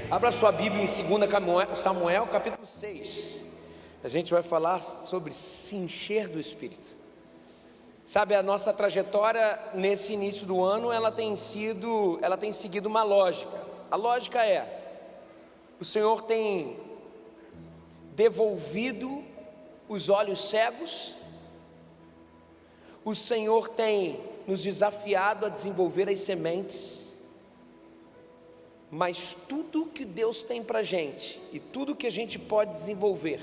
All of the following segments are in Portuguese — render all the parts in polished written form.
Abra sua Bíblia em 2 Samuel capítulo 6. A gente vai falar sobre se encher do Espírito. Sabe, a nossa trajetória nesse início do ano, ela tem seguido uma lógica. A lógica é: o Senhor tem devolvido os olhos cegos, o Senhor tem nos desafiado a desenvolver as sementes. Mas tudo que Deus tem para a gente e tudo que a gente pode desenvolver,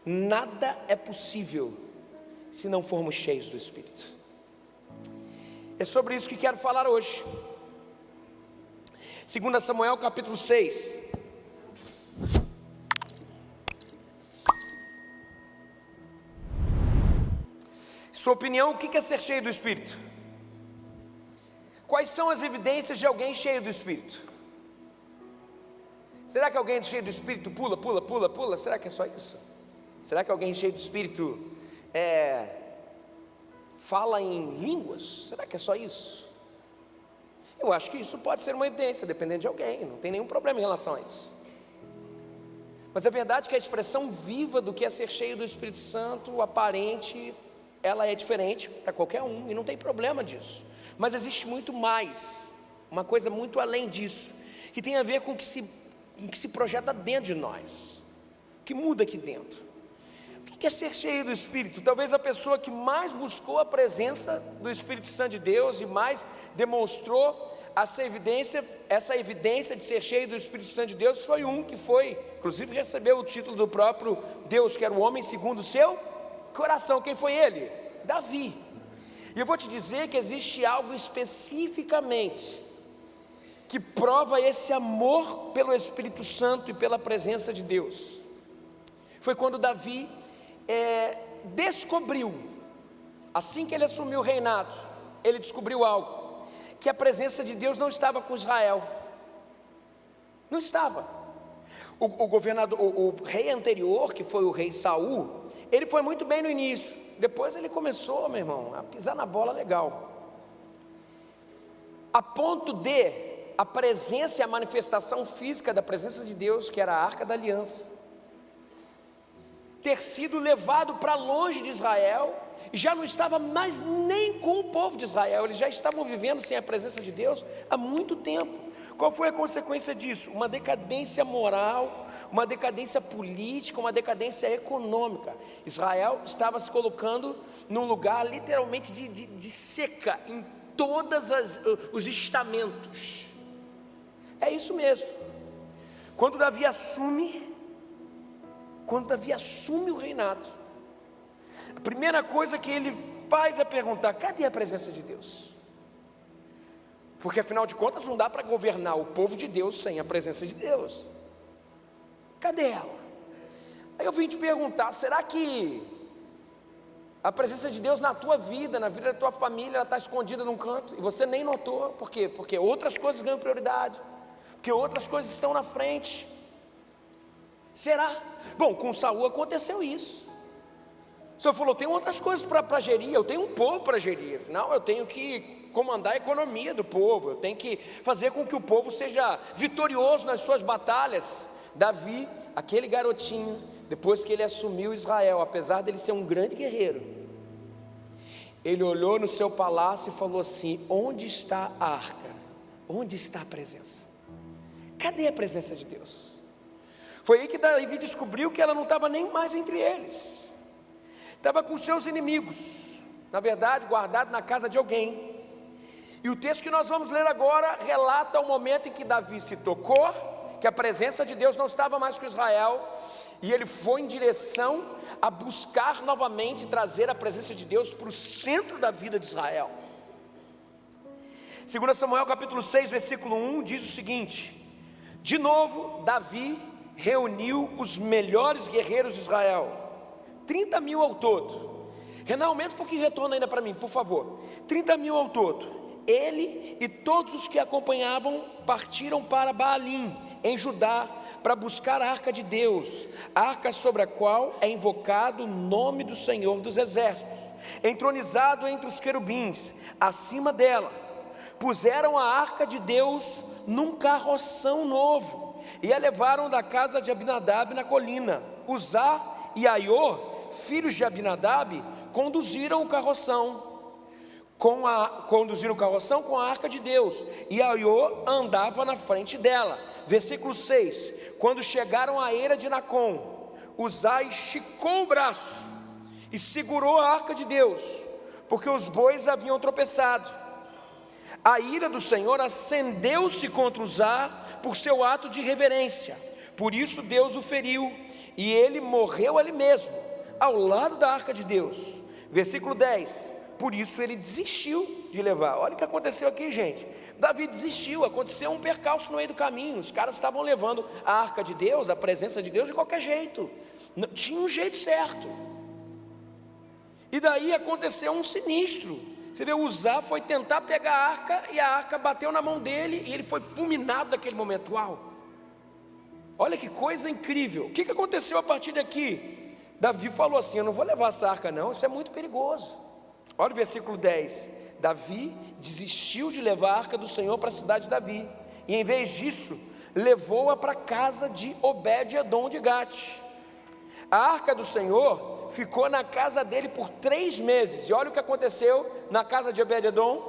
nada é possível se não formos cheios do Espírito. É sobre isso que quero falar hoje. 2 Samuel capítulo 6. Sua opinião, o que é ser cheio do Espírito? Quais são as evidências de alguém cheio do Espírito? Será que alguém cheio do Espírito pula? Será que é só isso? Será que alguém cheio do Espírito fala em línguas? Será que é só isso? Eu acho que isso pode ser uma evidência, dependendo de alguém, não tem nenhum problema em relação a isso. Mas é verdade que a expressão viva do que é ser cheio do Espírito Santo, aparente, ela é diferente para qualquer um, e não tem problema disso. Mas existe muito mais, uma coisa muito além disso, que tem a ver com o que se projeta dentro de nós, o que muda aqui dentro. O que é ser cheio do Espírito? Talvez a pessoa que mais buscou a presença do Espírito Santo de Deus e mais demonstrou essa evidência de ser cheio do Espírito Santo de Deus foi inclusive recebeu o título do próprio Deus, que era o homem segundo o seu coração. Quem foi ele? Davi. E eu vou te dizer que existe algo especificamente que prova esse amor pelo Espírito Santo e pela presença de Deus. Foi quando Davi descobriu, assim que ele assumiu o reinado, ele descobriu algo, que a presença de Deus não estava com Israel. Não estava. O rei anterior, que foi o rei Saul, ele foi muito bem no início. Depois ele começou, meu irmão, a pisar na bola legal, a ponto de a presença e a manifestação física da presença de Deus, que era a Arca da Aliança, ter sido levado para longe de Israel, e já não estava mais nem com o povo de Israel, eles já estavam vivendo sem a presença de Deus há muito tempo. Qual foi a consequência disso? Uma decadência moral, uma decadência política, uma decadência econômica. Israel estava se colocando num lugar literalmente de seca em todos os estamentos. É isso mesmo. Quando Davi assume o reinado, a primeira coisa que ele faz é perguntar: cadê a presença de Deus? Porque afinal de contas não dá para governar o povo de Deus sem a presença de Deus. Cadê ela? Aí eu vim te perguntar: será que a presença de Deus na tua vida, na vida da tua família, ela está escondida num canto e você nem notou? Por quê? Porque outras coisas ganham prioridade, porque outras coisas estão na frente. Será? Bom, com Saul aconteceu isso. O Senhor falou: tem outras coisas para gerir, eu tenho um povo para gerir, afinal eu tenho que comandar a economia do povo, eu tenho que fazer com que o povo seja vitorioso nas suas batalhas. Davi, aquele garotinho, depois que ele assumiu Israel, apesar dele ser um grande guerreiro, ele olhou no seu palácio e falou assim: onde está a arca? Onde está a presença? Cadê a presença de Deus? Foi aí que Davi descobriu que ela não estava nem mais entre eles, estava com seus inimigos, na verdade guardado na casa de alguém. E o texto que nós vamos ler agora relata o momento em que Davi se tocou que a presença de Deus não estava mais com Israel, e ele foi em direção a buscar novamente trazer a presença de Deus para o centro da vida de Israel. 2 Samuel capítulo 6, versículo 1 diz o seguinte: de novo Davi reuniu os melhores guerreiros de Israel, 30 mil ao todo. Renan, aumenta um pouquinho, retorna ainda para mim, por favor. 30 mil ao todo. Ele e todos os que acompanhavam partiram para Baalim, em Judá, para buscar a arca de Deus, a arca sobre a qual é invocado o nome do Senhor dos Exércitos, entronizado entre os querubins, acima dela. Puseram a arca de Deus num carroção novo, e a levaram da casa de Abinadab na colina. Uzá e Aiô, filhos de Abinadab, conduziram o carroção com a arca de Deus, e Aiô andava na frente dela. Versículo 6: quando chegaram à eira de Nacon, Uzá esticou o braço e segurou a arca de Deus, porque os bois haviam tropeçado. A ira do Senhor acendeu-se contra Uzá por seu ato de irreverência, por isso Deus o feriu, e ele morreu ali mesmo, ao lado da arca de Deus. Versículo 10: por isso ele desistiu de levar. Olha o que aconteceu aqui, gente. Davi desistiu, aconteceu um percalço no meio do caminho. Os caras estavam levando a arca de Deus, a presença de Deus, de qualquer jeito. Não tinha um jeito certo. E daí aconteceu um sinistro. Você vê, Uzá foi tentar pegar a arca, e a arca bateu na mão dele, e ele foi fulminado naquele momento. Uau! Olha que coisa incrível. O que aconteceu a partir daqui? Davi falou assim: eu não vou levar essa arca não, isso é muito perigoso. Olha o versículo 10: Davi desistiu de levar a arca do Senhor para a cidade de Davi, e em vez disso, levou-a para a casa de Obed-edom de Gate. A arca do Senhor ficou na casa dele por 3 meses, e olha o que aconteceu na casa de Obed-edom: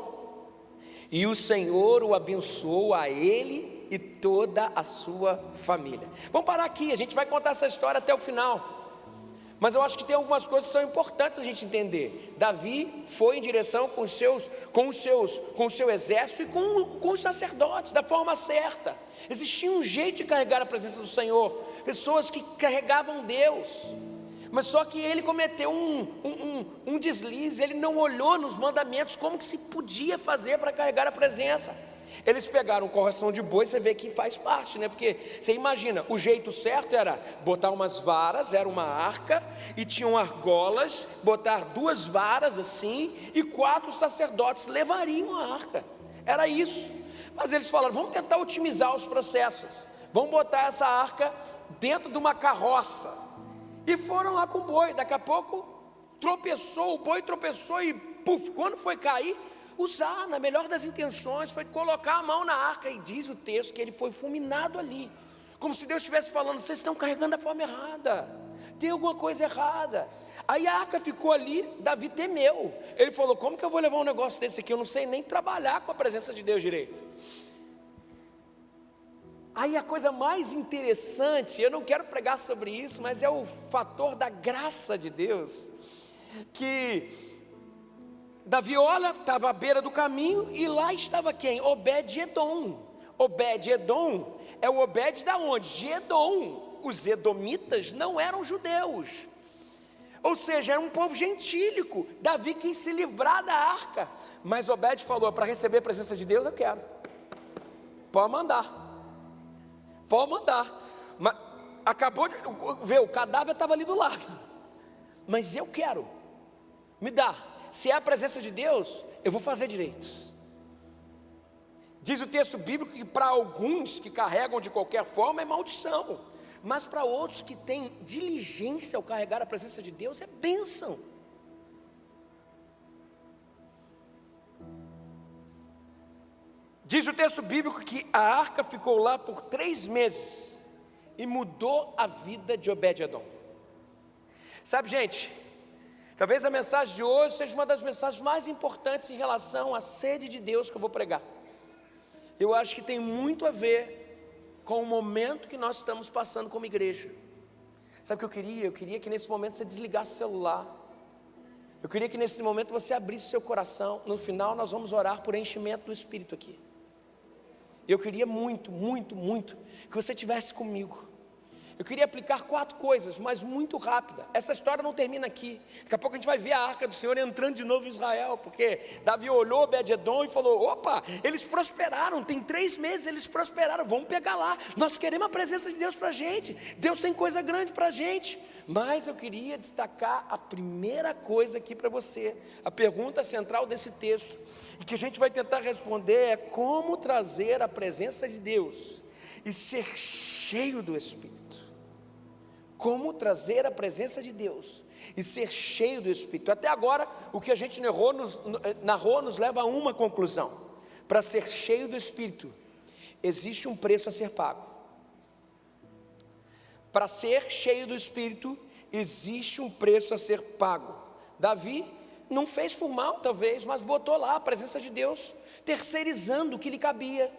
e o Senhor o abençoou a ele e toda a sua família. Vamos parar aqui, a gente vai contar essa história até o final. Mas eu acho que tem algumas coisas que são importantes a gente entender. Davi foi em direção com o seu exército e com os sacerdotes, da forma certa. Existia um jeito de carregar a presença do Senhor, pessoas que carregavam Deus. Mas só que ele cometeu um deslize, ele não olhou nos mandamentos como que se podia fazer para carregar a presença. Eles pegaram correção de boi, você vê que faz parte, né? Porque você imagina, o jeito certo era botar umas varas, era uma arca, e tinham argolas, botar 2 varas assim, e 4 sacerdotes levariam a arca. Era isso. Mas eles falaram: vamos tentar otimizar os processos, vamos botar essa arca dentro de uma carroça. E foram lá com o boi. Daqui a pouco tropeçou, o boi tropeçou e puf, quando foi cair, Uzá, na melhor das intenções, foi colocar a mão na arca, e diz o texto que ele foi fulminado ali, como se Deus estivesse falando: vocês estão carregando da forma errada, tem alguma coisa errada. Aí a arca ficou ali, Davi temeu, ele falou: como que eu vou levar um negócio desse aqui, eu não sei nem trabalhar com a presença de Deus direito. Aí a coisa mais interessante, eu não quero pregar sobre isso, mas é o fator da graça de Deus, que Davi olha, estava à beira do caminho, e lá estava quem? Obed-edom. Obed-edom é o Obed da onde? De Edom. Os edomitas não eram judeus, ou seja, era um povo gentílico. Davi quis se livrar da arca, mas Obed falou: para receber a presença de Deus eu quero, pode mandar. Mas acabou de ver, o cadáver estava ali do lado, mas eu quero, me dá. Se é a presença de Deus, eu vou fazer direito. Diz o texto bíblico que para alguns que carregam de qualquer forma é maldição, mas para outros que têm diligência ao carregar a presença de Deus é bênção. Diz o texto bíblico que a arca ficou lá por 3 meses e mudou a vida de Obed-edom. Sabe, gente, talvez a mensagem de hoje seja uma das mensagens mais importantes em relação à sede de Deus que eu vou pregar. Eu acho que tem muito a ver com o momento que nós estamos passando como igreja. Sabe o que eu queria? Eu queria que nesse momento você desligasse o celular. Eu queria que nesse momento você abrisse o seu coração. No final nós vamos orar por enchimento do Espírito aqui. Eu queria muito que você estivesse comigo. Eu queria aplicar 4 coisas, mas muito rápida. Essa história não termina aqui. Daqui a pouco a gente vai ver a arca do Senhor entrando de novo em Israel, porque Davi olhou Obed-edom e falou: opa, eles prosperaram, tem 3 meses eles prosperaram, vamos pegar lá. Nós queremos a presença de Deus para a gente. Deus tem coisa grande para a gente. Mas eu queria destacar a primeira coisa aqui para você. A pergunta central desse texto, e que a gente vai tentar responder, é: como trazer a presença de Deus e ser cheio do Espírito? Como trazer a presença de Deus e ser cheio do Espírito? Até agora, o que a gente narrou nos leva a uma conclusão: para ser cheio do Espírito existe um preço a ser pago. Para ser cheio do Espírito, existe um preço a ser pago. Davi não fez por mal, talvez, mas botou lá a presença de Deus, terceirizando o que lhe cabia.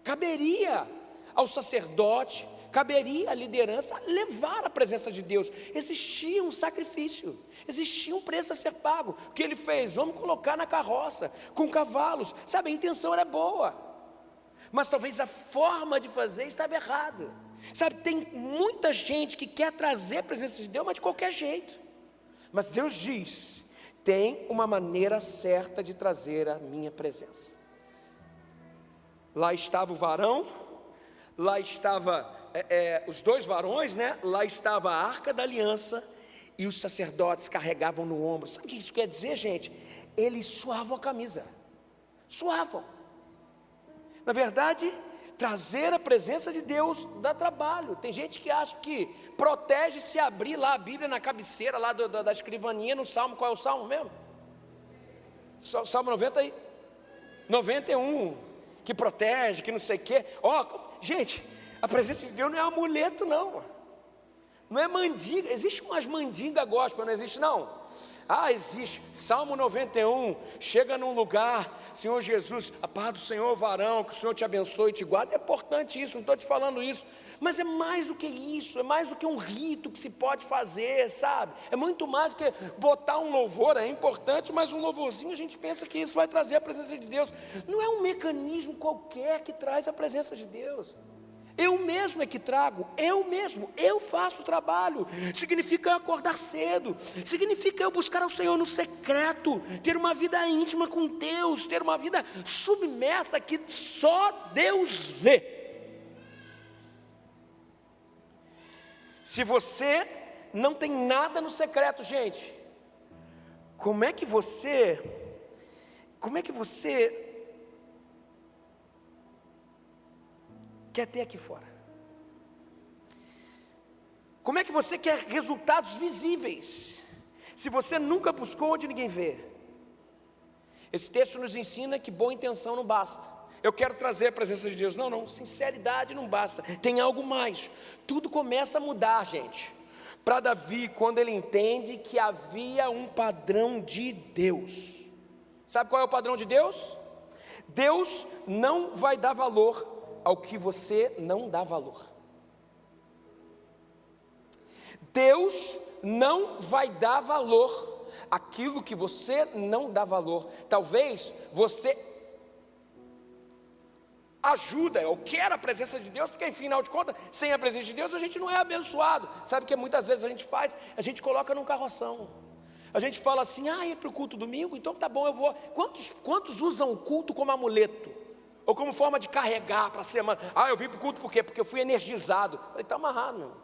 Caberia ao sacerdote, caberia à liderança levar a presença de Deus. Existia um sacrifício, existia um preço a ser pago. O que ele fez? Vamos colocar na carroça, com cavalos. Sabe, a intenção era boa, mas talvez a forma de fazer estava errada. Sabe, tem muita gente que quer trazer a presença de Deus, mas de qualquer jeito. Mas Deus diz, tem uma maneira certa de trazer a minha presença. Lá estava o varão, lá estava os dois varões, né? Lá estava a arca da aliança, e os sacerdotes carregavam no ombro. Sabe o que isso quer dizer, gente? Eles suavam a camisa, suavam. Na verdade, trazer a presença de Deus dá trabalho. Tem gente que acha que protege se abrir lá a Bíblia na cabeceira lá da escrivaninha no Salmo. Qual é o Salmo mesmo? Salmo 91, que protege, que não sei o quê. Gente, a presença de Deus não é amuleto não. Não é mandinga. Existe umas mandingas gospel, não existe não? Existe. Salmo 91, chega num lugar, Senhor Jesus, a paz do Senhor, varão, que o Senhor te abençoe e te guarde. É importante isso, não estou te falando isso, mas é mais do que isso, é mais do que um rito que se pode fazer, sabe? É muito mais do que botar um louvor, é importante, mas um louvorzinho a gente pensa que isso vai trazer a presença de Deus. Não é um mecanismo qualquer que traz a presença de Deus. Eu mesmo é que trago, eu faço o trabalho. Significa eu acordar cedo, significa eu buscar ao Senhor no secreto, ter uma vida íntima com Deus, ter uma vida submersa que só Deus vê. Se você não tem nada no secreto, gente, como é que você quer ter aqui fora? Como é que você quer resultados visíveis, se você nunca buscou onde ninguém vê? Esse texto nos ensina que boa intenção não basta. Eu quero trazer a presença de Deus. Não, sinceridade não basta, tem algo mais. Tudo começa a mudar, gente. Para Davi, quando ele entende que havia um padrão de Deus. Sabe qual é o padrão de Deus? Deus não vai dar valor ao que você não dá valor. Deus não vai dar valor àquilo que você não dá valor. Talvez você ajuda ou quer a presença de Deus, porque afinal de contas, sem a presença de Deus a gente não é abençoado. Sabe o que muitas vezes a gente faz? A gente coloca num carroção. A gente fala assim, é para o culto domingo? Então tá bom, eu vou. Quantos usam o culto como amuleto? Ou como forma de carregar para a semana? Eu vim para o culto por quê? Porque eu fui energizado. Falei, está amarrado, meu.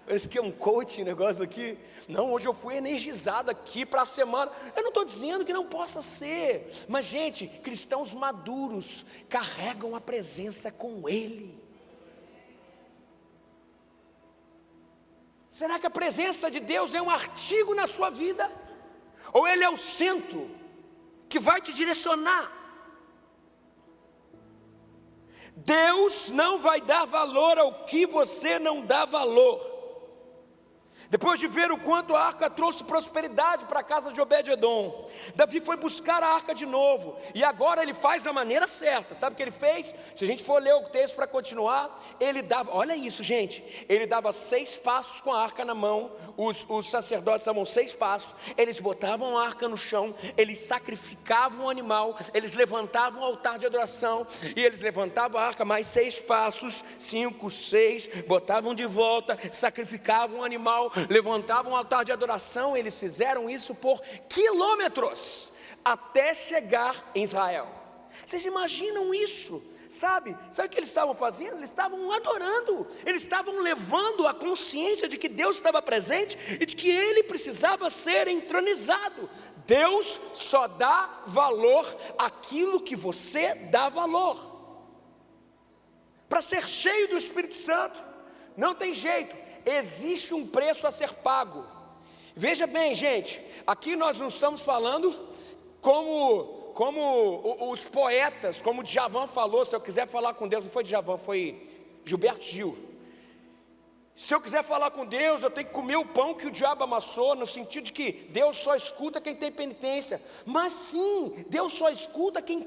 Parece que é um coaching negócio aqui. Não, hoje eu fui energizado aqui para a semana. Eu não estou dizendo que não possa ser. Mas gente, cristãos maduros carregam a presença com Ele. Será que a presença de Deus é um artigo na sua vida? Ou Ele é o centro que vai te direcionar? Deus não vai dar valor ao que você não dá valor. Depois de ver o quanto a arca trouxe prosperidade para a casa de Obed-edom, Davi foi buscar a arca de novo, e agora ele faz da maneira certa. Sabe o que ele fez? Se a gente for ler o texto para continuar, ele dava, olha isso gente, ele dava 6 passos com a arca na mão, os sacerdotes davam 6 passos, eles botavam a arca no chão, eles sacrificavam o animal, eles levantavam o altar de adoração, e eles levantavam a arca mais 6 passos, 5, 6, botavam de volta, sacrificavam o animal, levantavam um altar de adoração. Eles fizeram isso por quilômetros até chegar em Israel. Vocês imaginam isso? Sabe o que eles estavam fazendo? Eles estavam adorando, eles estavam levando a consciência de que Deus estava presente e de que Ele precisava ser entronizado. Deus só dá valor àquilo que você dá valor. Para ser cheio do Espírito Santo, não tem jeito. Existe um preço a ser pago. Veja bem, gente, aqui nós não estamos falando como os poetas, como Djavan falou, se eu quiser falar com Deus, não foi Djavan, foi Gilberto Gil. Se eu quiser falar com Deus, eu tenho que comer o pão que o diabo amassou, no sentido de que Deus só escuta quem tem penitência. Mas sim, Deus só escuta quem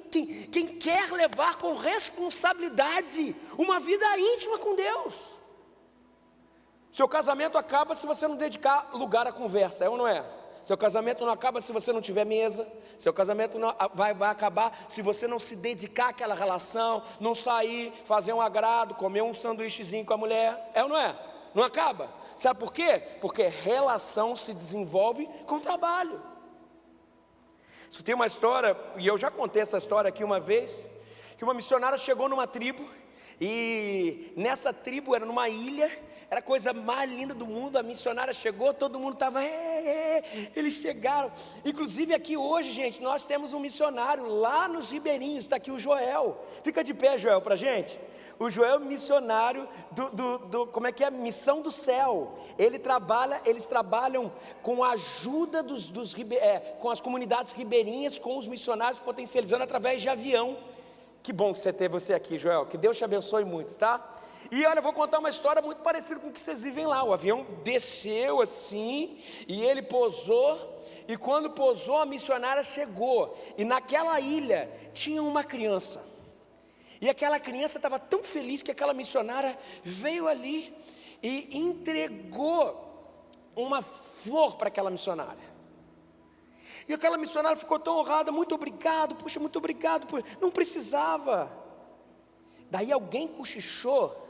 quer levar com responsabilidade uma vida íntima com Deus. Seu casamento acaba se você não dedicar lugar à conversa, é ou não é? Seu casamento não acaba se você não tiver mesa. Seu casamento não vai acabar se você não se dedicar àquela relação, não sair, fazer um agrado, comer um sanduíchezinho com a mulher, é ou não é? Não acaba. Sabe por quê? Porque relação se desenvolve com trabalho. Escutei uma história, e eu já contei essa história aqui uma vez, que uma missionária chegou numa tribo, e nessa tribo era numa ilha, era a coisa mais linda do mundo. A missionária chegou, todo mundo estava, eles chegaram. Inclusive aqui hoje, gente, nós temos um missionário lá nos Ribeirinhos, está aqui o Joel. Fica de pé, Joel, para a gente. O Joel é missionário como é que é? Missão do Céu. Eles trabalham com a ajuda com as comunidades ribeirinhas, com os missionários, potencializando através de avião. Que bom que você aqui, Joel, que Deus te abençoe muito, tá? E olha, eu vou contar uma história muito parecida com o que vocês vivem lá. O avião desceu assim, e ele pousou, e quando pousou, a missionária chegou, e naquela ilha tinha uma criança. E aquela criança estava tão feliz que aquela missionária veio ali e entregou uma flor para aquela missionária. E aquela missionária ficou tão honrada, muito obrigado, puxa, muito obrigado, não precisava. Daí alguém cochichou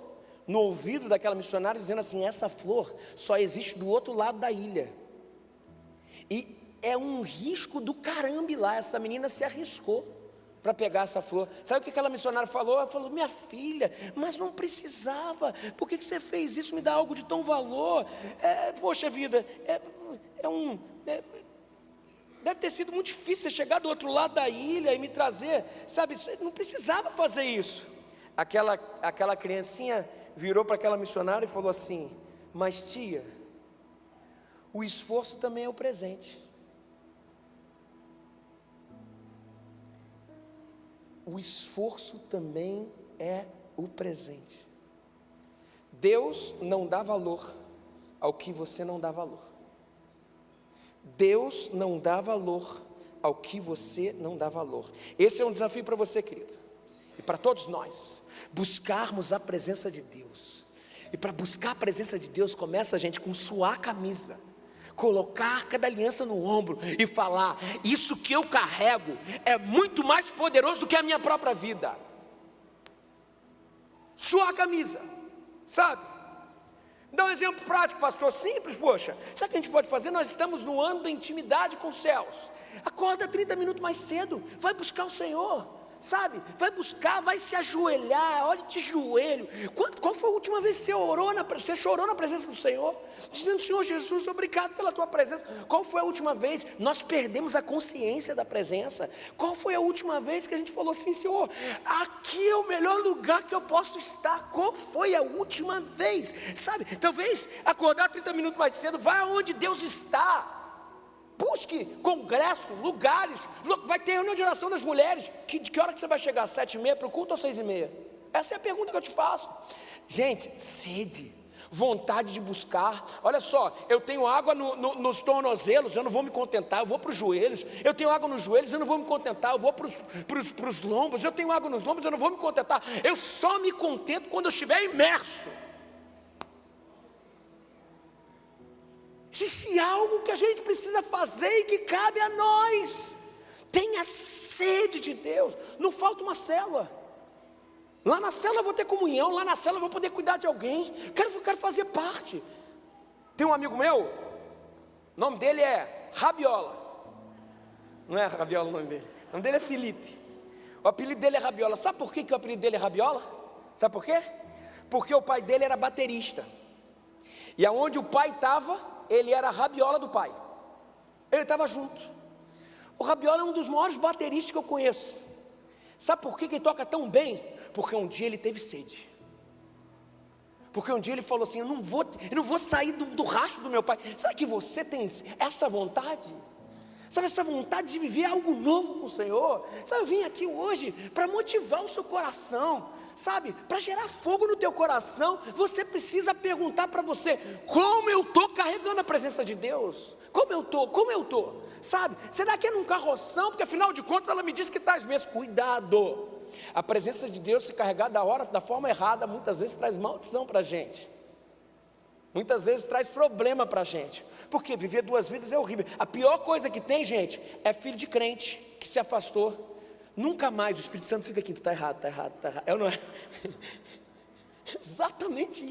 no ouvido daquela missionária, dizendo assim: essa flor só existe do outro lado da ilha. E é um risco do caramba lá, essa menina se arriscou para pegar essa flor. Sabe o que aquela missionária falou? Ela falou: minha filha, mas não precisava, por que você fez isso? Me dá algo de tão valor. Poxa vida, deve ter sido muito difícil você chegar do outro lado da ilha e me trazer, sabe, não precisava fazer isso. Aquela criancinha virou para aquela missionária e falou assim: mas tia, o esforço também é o presente. O esforço também é o presente. Deus não dá valor ao que você não dá valor. Deus não dá valor ao que você não dá valor. Esse é um desafio para você, querido, e para todos nós, buscarmos a presença de Deus. E para buscar a presença de Deus, começa a gente com suar a camisa, colocar cada aliança no ombro e falar: isso que eu carrego é muito mais poderoso do que a minha própria vida. Suar a camisa, sabe? Dá um exemplo prático, pastor, simples, poxa. Sabe o que a gente pode fazer? Nós estamos no ano da intimidade com os céus. Acorda 30 minutos mais cedo, vai buscar o Senhor, sabe? Vai buscar, vai se ajoelhar, olha de joelho. Qual foi a última vez que você chorou na presença do Senhor? Dizendo: Senhor Jesus, obrigado pela tua presença. Qual foi a última vez? Nós perdemos a consciência da presença. Qual foi a última vez que a gente falou assim: Senhor, aqui é o melhor lugar que eu posso estar? Qual foi a última vez? Sabe, talvez acordar 30 minutos mais cedo, vai aonde Deus está. Busque congresso, lugares. Vai ter reunião de oração das mulheres. De que hora que você vai chegar? 7h30 para o culto ou 6h30? Essa é a pergunta que eu te faço. Gente, sede, vontade de buscar. Olha só, eu tenho água nos tornozelos, eu não vou me contentar, eu vou para os joelhos. Eu tenho água nos joelhos, eu não vou me contentar, eu vou para os lombos. Eu tenho água nos lombos, eu não vou me contentar. Eu só me contento quando eu estiver imerso. Existe algo que a gente precisa fazer e que cabe a nós. Tenha sede de Deus. Não falta uma célula. Lá na célula eu vou ter comunhão, lá na célula eu vou poder cuidar de alguém. Quero fazer parte. Tem um amigo meu, o nome dele é Rabiola. Não é Rabiola o nome dele. O nome dele é Felipe. O apelido dele é Rabiola. Sabe por que o apelido dele é Rabiola? Sabe por quê? Porque o pai dele era baterista. E aonde o pai estava, ele era a rabiola do pai. Ele estava junto. O Rabiola é um dos maiores bateristas que eu conheço. Sabe por que ele toca tão bem? Porque um dia ele teve sede. Porque um dia ele falou assim: eu não vou sair do rastro do meu pai. Será que você tem essa vontade? Sabe, essa vontade de viver algo novo com o Senhor. Sabe, eu vim aqui hoje para motivar o seu coração, sabe, para gerar fogo no teu coração. Você precisa perguntar para você: como eu estou carregando a presença de Deus? Como eu estou? Sabe, será que é num carroção? Porque afinal de contas ela me disse que estás mesmo. Cuidado, a presença de Deus, se carregar da forma errada, muitas vezes traz maldição para a gente. Muitas vezes traz problema para a gente, porque viver duas vidas é horrível. A pior coisa que tem, gente, é filho de crente que se afastou. Nunca mais o Espírito Santo fica aqui: tu está errado, está errado, está errado. É ou não é? Exatamente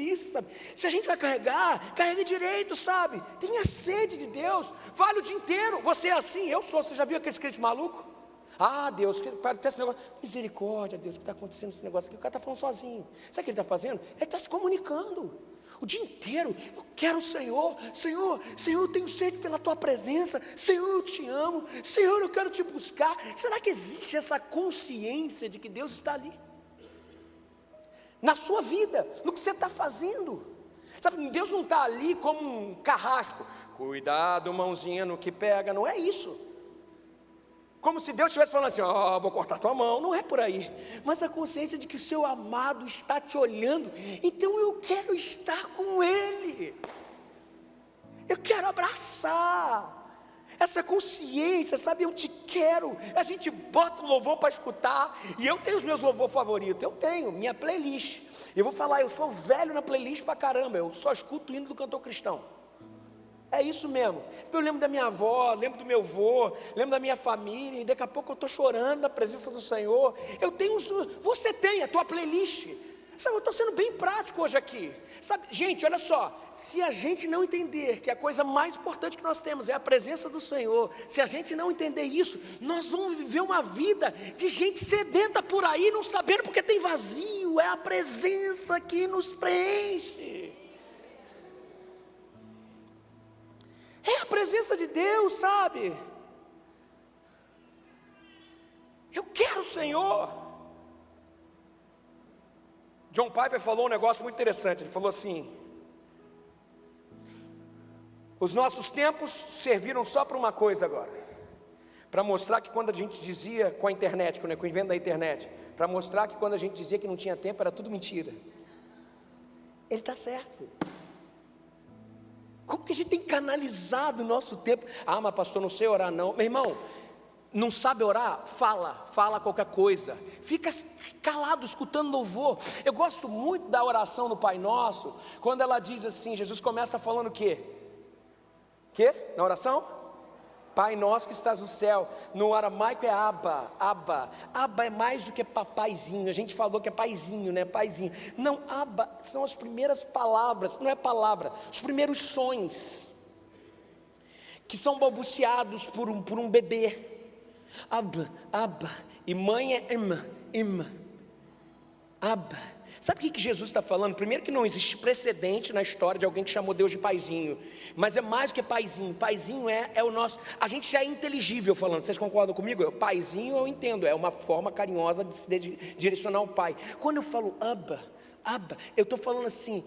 isso, sabe? Se a gente vai carregar, carregue direito, sabe? Tenha sede de Deus, fale o dia inteiro. Você é assim, eu sou. Você já viu aqueles crentes malucos? Ah, Deus, para esse negócio, misericórdia, Deus, o que está acontecendo nesse negócio aqui? O cara está falando sozinho. Sabe o que ele está fazendo? Ele está se comunicando o dia inteiro. Eu quero o Senhor, Senhor, eu tenho sede pela tua presença, Senhor, eu te amo, Senhor, eu quero te buscar. Será que existe essa consciência de que Deus está ali? Na sua vida, no que você está fazendo. Sabe, Deus não está ali como um carrasco. Cuidado, mãozinha no que pega, não é isso. Como se Deus estivesse falando assim: ó, vou cortar tua mão. Não é por aí. Mas a consciência de que o seu amado está te olhando. Então eu quero estar com Ele. Eu quero abraçar essa consciência, sabe? Eu te quero. A gente bota um louvor para escutar. E eu tenho os meus louvores favoritos. Eu tenho minha playlist. Eu vou falar, eu sou velho na playlist pra caramba. Eu só escuto o hino do cantor cristão. É isso mesmo. Eu lembro da minha avó, lembro do meu avô, lembro da minha família, e daqui a pouco eu estou chorando na presença do Senhor. Você tem a tua playlist. Sabe, eu estou sendo bem prático hoje aqui. Sabe, gente, olha só, se a gente não entender que a coisa mais importante que nós temos é a presença do Senhor, se a gente não entender isso, nós vamos viver uma vida de gente sedenta por aí, não sabendo porque tem vazio. É a presença que nos preenche. É a presença de Deus, sabe? Eu quero o Senhor. John Piper falou um negócio muito interessante. Ele falou assim: os nossos tempos serviram só para uma coisa agora, para mostrar que quando a gente dizia, com a internet, com o invento da internet, para mostrar que quando a gente dizia que não tinha tempo, era tudo mentira. Ele está certo. Como que a gente tem canalizado o nosso tempo? Ah, mas pastor, não sei orar não. Meu irmão, não sabe orar? Fala qualquer coisa. Fica calado, escutando louvor. Eu gosto muito da oração do Pai Nosso, quando ela diz assim, Jesus começa falando o quê? Na oração? Pai nosso que estás no céu. No aramaico é Abba. Abba é mais do que papaizinho. A gente falou que é paizinho, né? Paizinho. Não, Abba são as primeiras palavras. Não é palavra, os primeiros sons que são balbuciados por um bebê. Abba. E mãe é Ima. Abba. Sabe o que Jesus está falando? Primeiro, que não existe precedente na história de alguém que chamou Deus de paizinho. Mas é mais do que paizinho. Paizinho é o nosso. A gente já é inteligível falando. Vocês concordam comigo? Paizinho eu entendo. É uma forma carinhosa de se direcionar ao pai. Quando eu falo Abba, eu estou falando assim: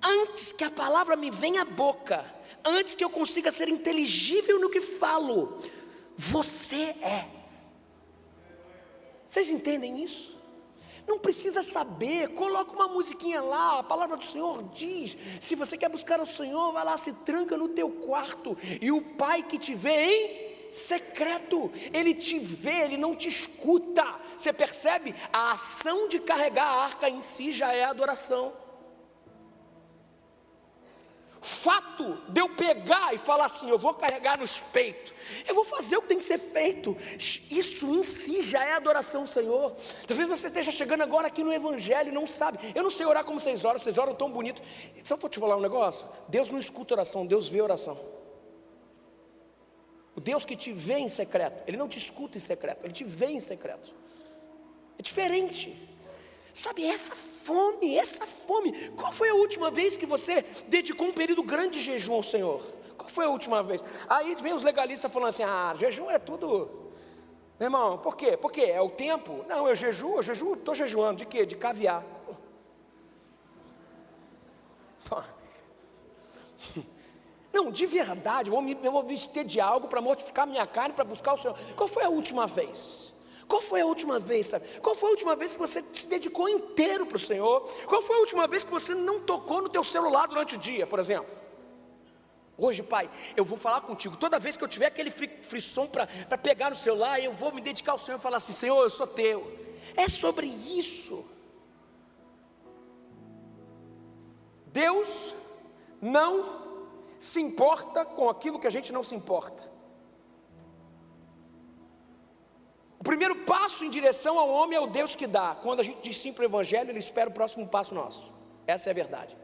antes que a palavra me venha à boca, antes que eu consiga ser inteligível no que falo, você é. Vocês entendem isso? Não precisa saber, coloca uma musiquinha lá. A palavra do Senhor diz: se você quer buscar o Senhor, vai lá, se tranca no teu quarto, e o Pai que te vê em secreto, Ele te vê, Ele não te escuta. Você percebe? A ação de carregar a arca em si já é adoração. O fato de eu pegar e falar assim: eu vou carregar nos peitos, eu vou fazer o que tem que ser feito, isso em si já é adoração ao Senhor. Talvez você esteja chegando agora aqui no Evangelho e não sabe. Eu não sei orar como vocês oram tão bonito. Só vou te falar um negócio: Deus não escuta oração, Deus vê oração. O Deus que te vê em secreto, Ele não te escuta em secreto, Ele te vê em secreto. É diferente. Sabe, essa fome. Qual foi a última vez que você dedicou um período grande de jejum ao Senhor? Qual foi a última vez? Aí vem os legalistas falando assim: jejum é tudo. Meu irmão, por quê? Porque é o tempo? Não, eu jejuo, estou jejuando de quê? De caviar. Não, de verdade, eu vou me abster de algo para mortificar minha carne, para buscar o Senhor. Qual foi a última vez? Qual foi a última vez, sabe? Qual foi a última vez que você se dedicou inteiro para o Senhor? Qual foi a última vez que você não tocou no teu celular durante o dia, por exemplo? Hoje, pai, eu vou falar contigo. Toda vez que eu tiver aquele frisson para pegar no celular, eu vou me dedicar ao Senhor e falar assim: Senhor, eu sou teu. É sobre isso. Deus não se importa com aquilo que a gente não se importa. O primeiro passo em direção ao homem é o Deus que dá. Quando a gente diz sim para o Evangelho, Ele espera o próximo passo nosso. Essa é a verdade.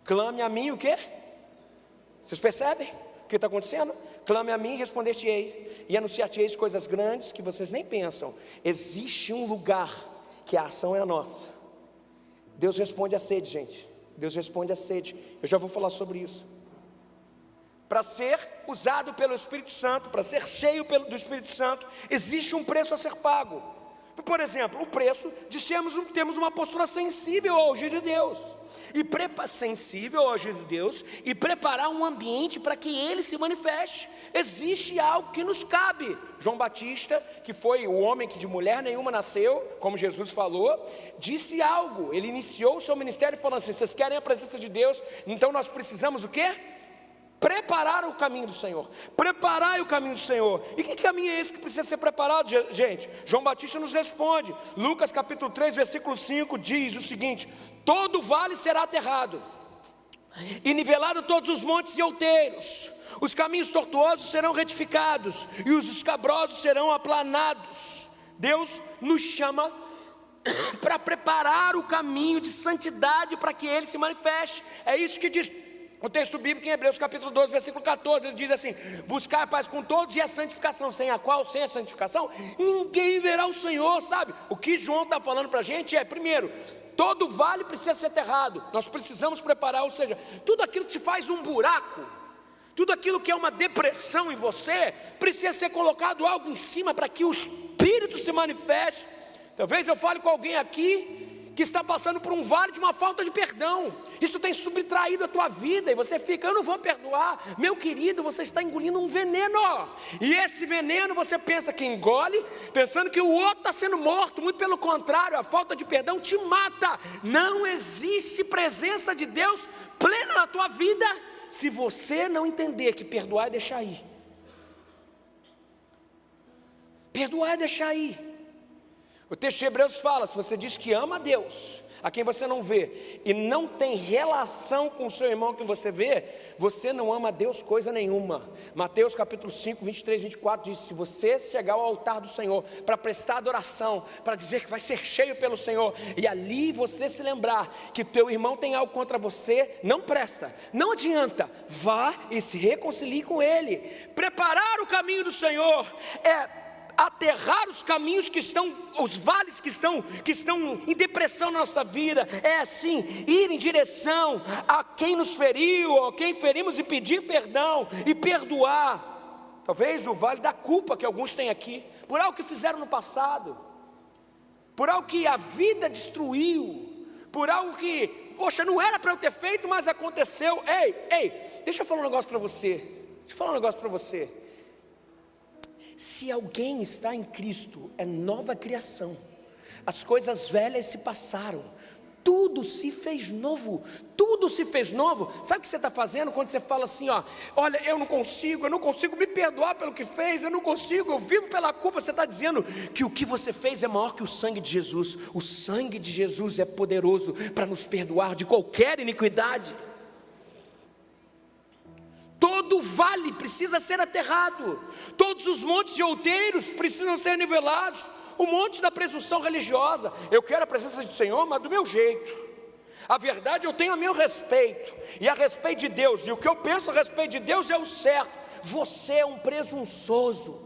Clame a mim o quê? Vocês percebem o que está acontecendo? Clame a mim e responder-te-ei, e anunciar-te-eis coisas grandes que vocês nem pensam. Existe um lugar que a ação é a nossa. Deus responde à sede, gente. Deus responde à sede. Eu já vou falar sobre isso. Para ser usado pelo Espírito Santo, para ser cheio do Espírito Santo, existe um preço a ser pago. Por exemplo, o preço de termos uma postura sensível ao agir de Deus. Sensível ao agir de Deus e preparar um ambiente para que Ele se manifeste. Existe algo que nos cabe. João Batista, que foi o homem que de mulher nenhuma nasceu, como Jesus falou, disse algo. Ele iniciou o seu ministério falando assim: vocês querem a presença de Deus? Então nós precisamos o quê? Preparar o caminho do Senhor. Preparar o caminho do Senhor. E que caminho é esse que precisa ser preparado, gente? João Batista nos responde. Lucas capítulo 3, versículo 5 diz o seguinte: todo vale será aterrado, e nivelado todos os montes e outeiros, os caminhos tortuosos serão retificados, e os escabrosos serão aplanados. Deus nos chama para preparar o caminho de santidade para que Ele se manifeste. É isso que diz o texto bíblico em Hebreus capítulo 12, versículo 14, ele diz assim: buscar a paz com todos e a santificação, sem a santificação, ninguém verá o Senhor, sabe? O que João está falando para a gente é, primeiro, todo vale precisa ser aterrado, nós precisamos preparar, ou seja, tudo aquilo que te faz um buraco, tudo aquilo que é uma depressão em você, precisa ser colocado algo em cima para que o Espírito se manifeste. Talvez eu fale com alguém aqui que está passando por um vale de uma falta de perdão. Isso tem subtraído a tua vida, e você fica: eu não vou perdoar. Meu querido, você está engolindo um veneno, e esse veneno você pensa que engole, pensando que o outro está sendo morto. Muito pelo contrário, a falta de perdão te mata. Não existe presença de Deus plena na tua vida se você não entender que perdoar é deixar ir. Perdoar é deixar ir. O texto de Hebreus fala: se você diz que ama a Deus, a quem você não vê, e não tem relação com o seu irmão que você vê, você não ama a Deus coisa nenhuma. Mateus capítulo 5, 23, 24 diz: se você chegar ao altar do Senhor para prestar adoração, para dizer que vai ser cheio pelo Senhor, e ali você se lembrar que teu irmão tem algo contra você, não presta, não adianta, vá e se reconcilie com ele. Preparar o caminho do Senhor é aterrar os caminhos que estão, os vales que estão em depressão na nossa vida. É assim, ir em direção a quem nos feriu, a quem ferimos, e pedir perdão e perdoar. Talvez o vale da culpa que alguns têm aqui, por algo que fizeram no passado, por algo que a vida destruiu, por algo que, poxa, não era para eu ter feito, mas aconteceu. Ei, deixa eu falar um negócio para você. Se alguém está em Cristo, é nova criação. As coisas velhas se passaram, tudo se fez novo. Tudo se fez novo. Sabe o que você está fazendo quando você fala assim, olha, eu não consigo me perdoar pelo que fez, eu vivo pela culpa. Você está dizendo que o que você fez é maior que o sangue de Jesus. O sangue de Jesus é poderoso para nos perdoar de qualquer iniquidade. Todo vale precisa ser aterrado, todos os montes e outeiros precisam ser nivelados. O monte da presunção religiosa: eu quero a presença do Senhor, mas do meu jeito. A verdade, eu tenho a meu respeito, e a respeito de Deus, e o que eu penso a respeito de Deus é o certo. Você é um presunçoso.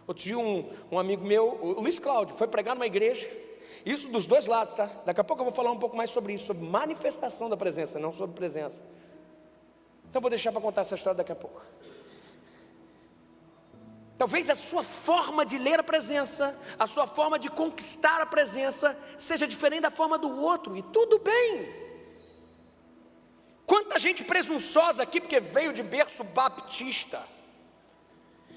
Outro dia um amigo meu, o Luiz Cláudio, foi pregar numa igreja. Isso dos dois lados, tá? Daqui a pouco eu vou falar um pouco mais sobre isso, sobre manifestação da presença, não sobre presença. Então vou deixar para contar essa história daqui a pouco. Talvez a sua forma de ler a presença, a sua forma de conquistar a presença, seja diferente da forma do outro, e tudo bem. Quanta gente presunçosa aqui porque veio de berço baptista,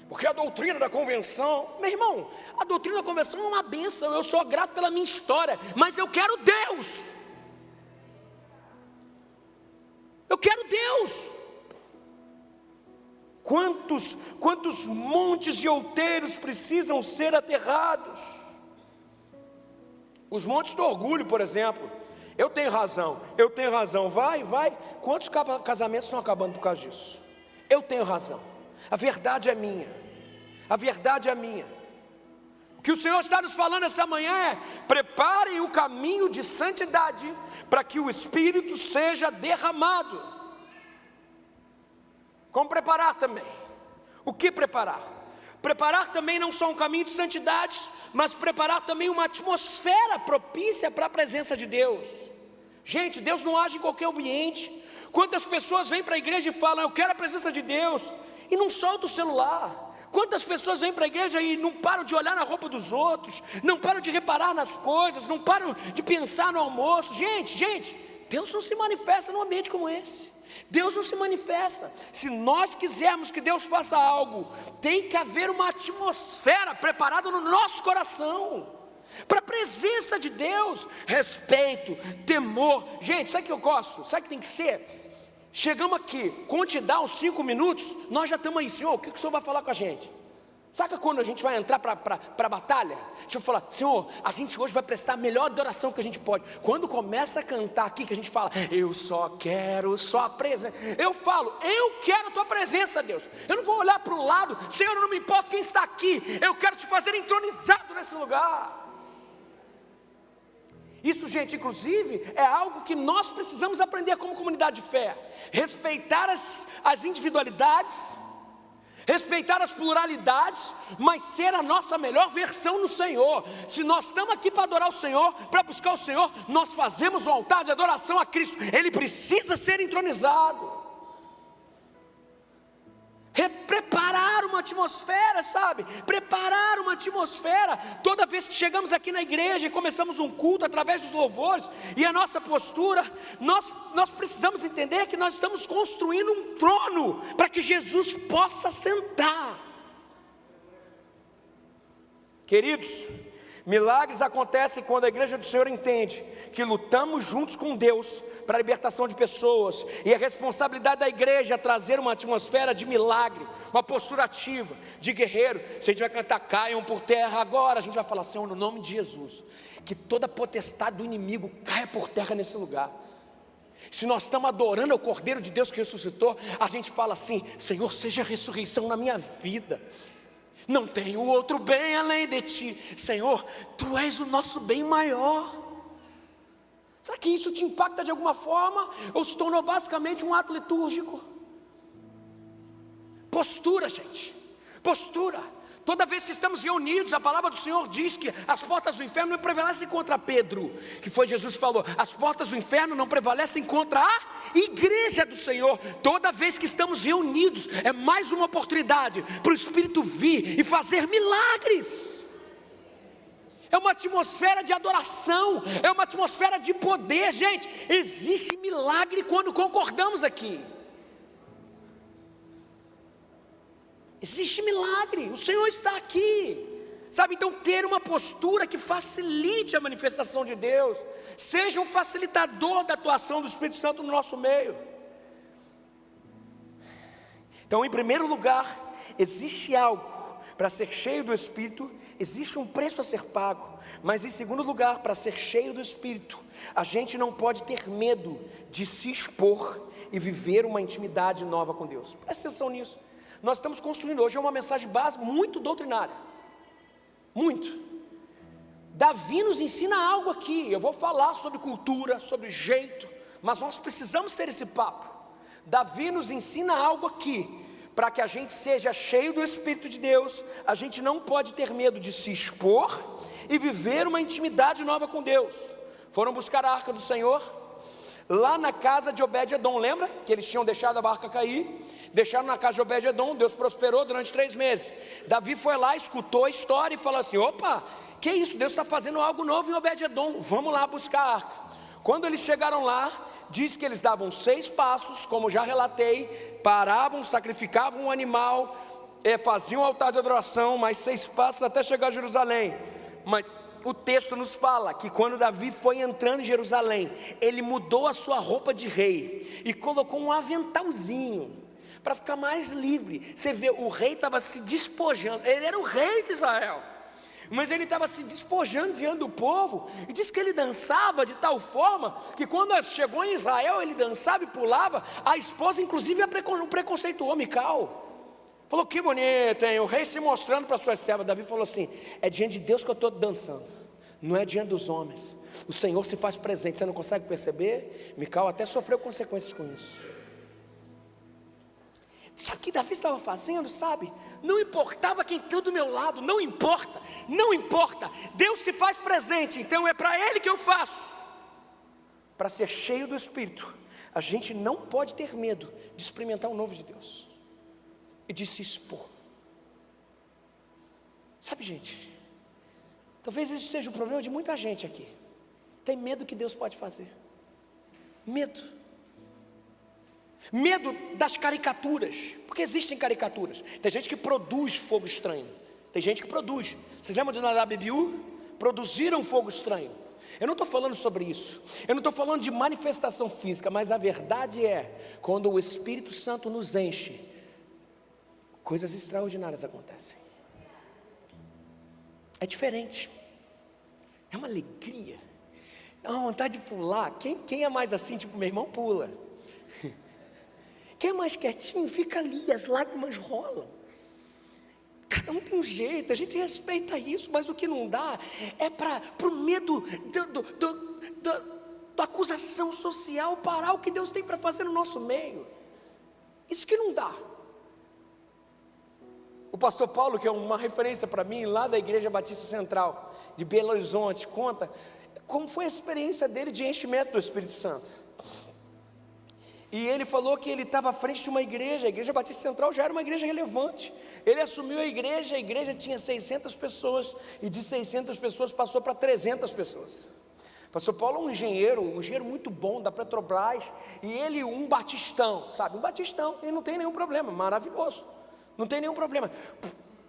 porque a doutrina da convenção, meu irmão, a doutrina da convenção é uma bênção, eu sou grato pela minha história, mas eu quero Deus, eu quero Deus. Quantos montes de outeiros precisam ser aterrados? Os montes do orgulho, por exemplo. Eu tenho razão, vai. Quantos casamentos estão acabando por causa disso? Eu tenho razão, a verdade é minha. O que o Senhor está nos falando essa manhã é: preparem o caminho de santidade, para que o Espírito seja derramado. Como preparar também? O que preparar? Preparar também não só um caminho de santidade, mas preparar também uma atmosfera propícia para a presença de Deus. Gente, Deus não age em qualquer ambiente. Quantas pessoas vêm para a igreja e falam: eu quero a presença de Deus, e não soltam o celular? Quantas pessoas vêm para a igreja e não param de olhar na roupa dos outros, não param de reparar nas coisas, não param de pensar no almoço? Gente, Deus não se manifesta num ambiente como esse. Deus não se manifesta. Se nós quisermos que Deus faça algo, tem que haver uma atmosfera preparada no nosso coração, para a presença de Deus. Respeito, temor. Gente, sabe o que eu gosto? Sabe o que tem que ser? Chegamos aqui, quando te dá uns 5 minutos, nós já estamos aí: Senhor, o que o Senhor vai falar com a gente? Saca quando a gente vai entrar para a batalha? Deixa eu falar: Senhor, a gente hoje vai prestar a melhor adoração que a gente pode. Quando começa a cantar aqui, que a gente fala: eu só quero sua presença. Eu falo: eu quero a tua presença, Deus. Eu não vou olhar para o lado. Senhor, não me importa quem está aqui, eu quero te fazer entronizado nesse lugar. Isso, gente, inclusive, é algo que nós precisamos aprender como comunidade de fé. Respeitar as individualidades, respeitar as pluralidades, mas ser a nossa melhor versão no Senhor. Se nós estamos aqui para adorar o Senhor, para buscar o Senhor, nós fazemos um altar de adoração a Cristo. Ele precisa ser entronizado. Preparar uma atmosfera, sabe? Preparar uma atmosfera. Toda vez que chegamos aqui na igreja e começamos um culto através dos louvores e a nossa postura, nós precisamos entender que nós estamos construindo um trono para que Jesus possa sentar. Queridos, milagres acontecem quando a igreja do Senhor entende que lutamos juntos com Deus para a libertação de pessoas, e a responsabilidade da igreja é trazer uma atmosfera de milagre, uma postura ativa, de guerreiro. Se a gente vai cantar "caiam por terra agora", a gente vai falar: Senhor, no nome de Jesus, que toda potestade do inimigo caia por terra nesse lugar. Se nós estamos adorando ao Cordeiro de Deus que ressuscitou, a gente fala assim: Senhor, seja a ressurreição na minha vida. Não tenho outro bem além de ti, Senhor, tu és o nosso bem maior. Será que isso te impacta de alguma forma? Ou se tornou basicamente um ato litúrgico? Postura, gente, postura. Toda vez que estamos reunidos, a palavra do Senhor diz que as portas do inferno não prevalecem contra Pedro, que foi Jesus que falou: as portas do inferno não prevalecem contra a igreja do Senhor. Toda vez que estamos reunidos, é mais uma oportunidade para o Espírito vir e fazer milagres. É uma atmosfera de adoração, é uma atmosfera de poder. Gente, existe milagre quando concordamos aqui. Existe milagre, o Senhor está aqui, sabe? Então ter uma postura que facilite a manifestação de Deus, seja um facilitador da atuação do Espírito Santo no nosso meio. Então, em primeiro lugar, existe algo para ser cheio do Espírito, existe um preço a ser pago. Mas em segundo lugar, para ser cheio do Espírito, a gente não pode ter medo de se expor e viver uma intimidade nova com Deus. Presta atenção nisso. Nós estamos construindo hoje uma mensagem básica muito doutrinária, muito. Davi nos ensina algo aqui. Eu vou falar sobre cultura, sobre jeito, mas nós precisamos ter esse papo. Davi nos ensina algo aqui. Para que a gente seja cheio do Espírito de Deus, a gente não pode ter medo de se expor e viver uma intimidade nova com Deus. Foram buscar a arca do Senhor lá na casa de Obed-Edom, lembra? Que eles tinham deixado a barca cair, deixaram na casa de Obed-Edom. Deus prosperou durante 3 meses. Davi foi lá, escutou a história e falou assim: opa, que isso? Deus está fazendo algo novo em Obed-Edom, vamos lá buscar a arca. Quando eles chegaram lá, diz que eles davam 6 passos, como já relatei, paravam, sacrificavam um animal, faziam um altar de adoração, mais 6 passos até chegar a Jerusalém. Mas o texto nos fala que quando Davi foi entrando em Jerusalém, ele mudou a sua roupa de rei e colocou um aventalzinho para ficar mais livre. Você vê, o rei estava se despojando, ele era o rei de Israel, mas ele estava se despojando diante do povo, e diz que ele dançava de tal forma, que quando chegou em Israel, ele dançava e pulava. A esposa inclusive o preconceituou, Mical, falou: que bonito, hein? O rei se mostrando para suas servas. Davi falou assim: é diante de Deus que eu estou dançando, não é diante dos homens. O Senhor se faz presente, você não consegue perceber? Mical até sofreu consequências com isso. Isso que Davi estava fazendo, sabe? Não importava quem está do meu lado, não importa, não importa. Deus se faz presente, então é para Ele que eu faço. Para ser cheio do Espírito, a gente não pode ter medo de experimentar o novo de Deus e de se expor. Sabe, gente, talvez esse seja o problema de muita gente aqui. Tem medo do que Deus pode fazer. Medo das caricaturas, porque existem caricaturas. Tem gente que produz fogo estranho, tem gente que produz. Vocês lembram de Nadab e Abiú? Produziram fogo estranho. Eu não estou falando sobre isso, eu não estou falando de manifestação física, mas a verdade é, quando o Espírito Santo nos enche, coisas extraordinárias acontecem. É diferente, é uma alegria, é uma vontade de pular. Quem é mais assim, tipo meu irmão, pula. Quem é mais quietinho, fica ali, as lágrimas rolam. Cada um tem um jeito, a gente respeita isso, mas o que não dá é para o medo da acusação social parar o que Deus tem para fazer no nosso meio. Isso que não dá. O pastor Paulo, que é uma referência para mim, lá da Igreja Batista Central de Belo Horizonte, conta como foi a experiência dele de enchimento do Espírito Santo. E ele falou que ele estava à frente de uma igreja, a Igreja Batista Central já era uma igreja relevante. Ele assumiu a igreja tinha 600 pessoas, e de 600 pessoas passou para 300 pessoas. Pastor Paulo é um engenheiro muito bom da Petrobras, e ele um batistão, sabe, um batistão, e não tem nenhum problema, maravilhoso, não tem nenhum problema,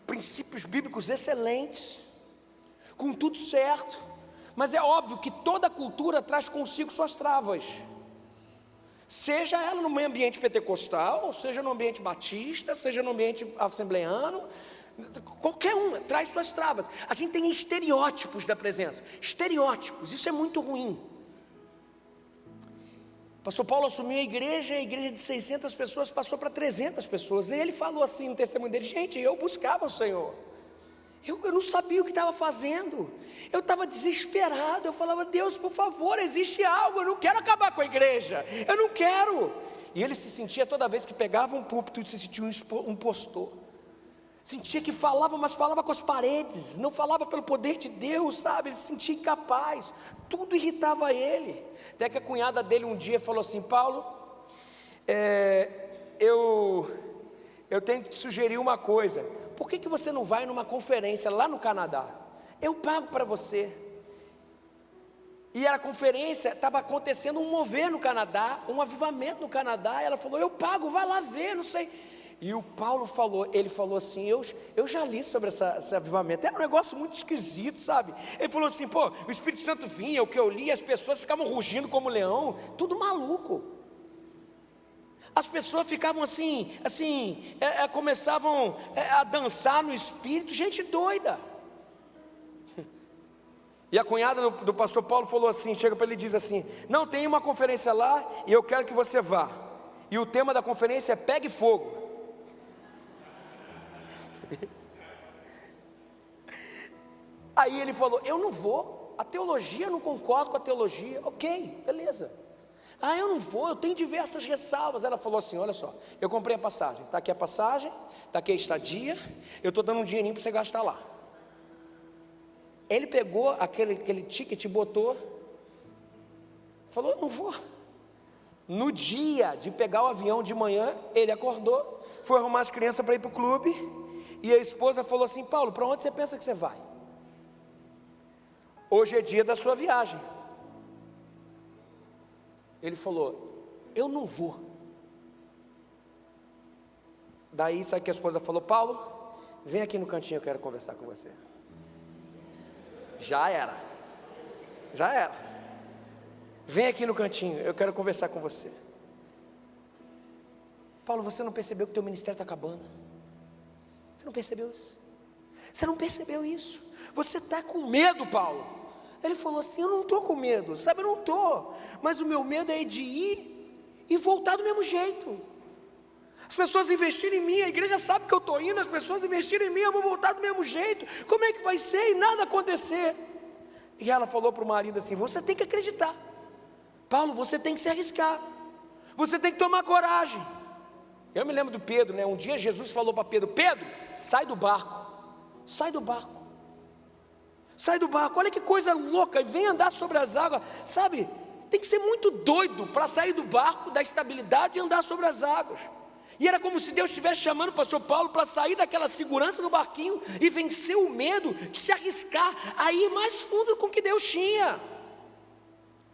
princípios bíblicos excelentes, com tudo certo, mas é óbvio que toda cultura traz consigo suas travas. Seja ela no meio ambiente pentecostal, seja no ambiente batista, seja no ambiente assembleano, qualquer uma traz suas travas. A gente tem estereótipos da presença, estereótipos, isso é muito ruim. Pastor Paulo assumiu a igreja de 600 pessoas passou para 300 pessoas, e ele falou assim no testemunho dele: gente, eu buscava o Senhor, eu não sabia o que estava fazendo, eu estava desesperado, eu falava: Deus, por favor, existe algo, eu não quero acabar com a igreja, eu não quero. E ele se sentia, toda vez que pegava um púlpito, se sentia um impostor, sentia que falava, mas falava com as paredes, não falava pelo poder de Deus, sabe, ele se sentia incapaz, tudo irritava ele. Até que a cunhada dele um dia falou assim: Paulo, eu tenho que te sugerir uma coisa, por que você não vai numa conferência lá no Canadá? Eu pago para você. E a conferência, estava acontecendo um mover no Canadá, um avivamento no Canadá. Ela falou: eu pago, vai lá ver, não sei. E o Paulo falou, ele falou assim: eu já li sobre esse avivamento, era um negócio muito esquisito, sabe? Ele falou assim: pô, o Espírito Santo vinha, o que eu li, as pessoas ficavam rugindo como leão, tudo maluco. As pessoas ficavam assim, começavam a dançar no Espírito, gente doida. E a cunhada do pastor Paulo falou assim, chega para ele e diz assim: não, tem uma conferência lá e eu quero que você vá, e o tema da conferência é Pegue Fogo. Aí ele falou: eu não vou, a teologia, eu não concordo com a teologia. Ok, beleza. Ah, eu não vou, eu tenho diversas ressalvas. Ela falou assim: olha só, eu comprei a passagem, está aqui a passagem, está aqui a estadia, eu estou dando um dinheirinho para você gastar lá. Ele pegou aquele ticket e botou, falou: eu não vou. No dia de pegar o avião de manhã, ele acordou, foi arrumar as crianças para ir para o clube, e a esposa falou assim: Paulo, para onde você pensa que você vai? Hoje é dia da sua viagem. Ele falou: eu não vou. Daí sabe que a esposa falou: Paulo, vem aqui no cantinho, eu quero conversar com você. Já era. Vem aqui no cantinho, eu quero conversar com você. Paulo, você não percebeu que teu ministério está acabando? Você não percebeu isso? Você não percebeu isso? Você está com medo, Paulo. Ele falou assim: eu não estou com medo, sabe, eu não estou. Mas o meu medo é de ir e voltar do mesmo jeito. As pessoas investirem em mim, a igreja sabe que eu estou indo, as pessoas investirem em mim, eu vou voltar do mesmo jeito. Como é que vai ser e nada acontecer? E ela falou para o marido assim: você tem que acreditar, Paulo, você tem que se arriscar, você tem que tomar coragem. Eu me lembro do Pedro, né? Um dia Jesus falou para Pedro: Pedro, sai do barco, olha que coisa louca, e vem andar sobre as águas, sabe? Tem que ser muito doido para sair do barco, da estabilidade, e andar sobre as águas. E era como se Deus estivesse chamando o pastor Paulo para sair daquela segurança do barquinho e vencer o medo de se arriscar a ir mais fundo com o que Deus tinha.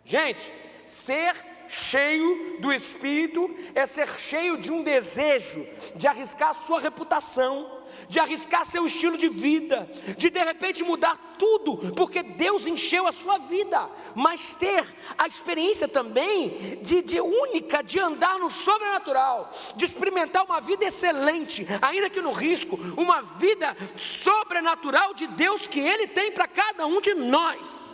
Gente, ser cheio do Espírito é ser cheio de um desejo de arriscar a sua reputação, de arriscar seu estilo de vida, de repente mudar tudo, porque Deus encheu a sua vida, mas ter a experiência também de única, de andar no sobrenatural, de experimentar uma vida excelente, ainda que no risco, uma vida sobrenatural de Deus que Ele tem para cada um de nós.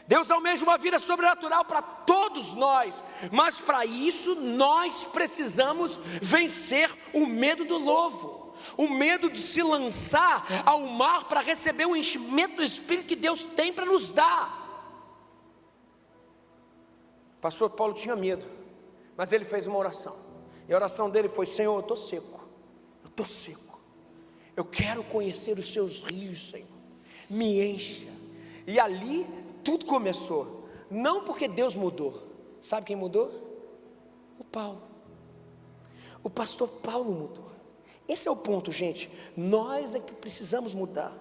Deus almeja uma vida sobrenatural para todos nós, mas para isso nós precisamos vencer o medo do novo, o medo de se lançar ao mar para receber o enchimento do Espírito que Deus tem para nos dar. O pastor Paulo tinha medo, mas ele fez uma oração, e a oração dele foi: Senhor, eu estou seco, eu quero conhecer os seus rios, Senhor, me encha. E ali tudo começou, não porque Deus mudou. Sabe quem mudou? O Paulo. O pastor Paulo mudou. Esse é o ponto, gente. Nós é que precisamos mudar.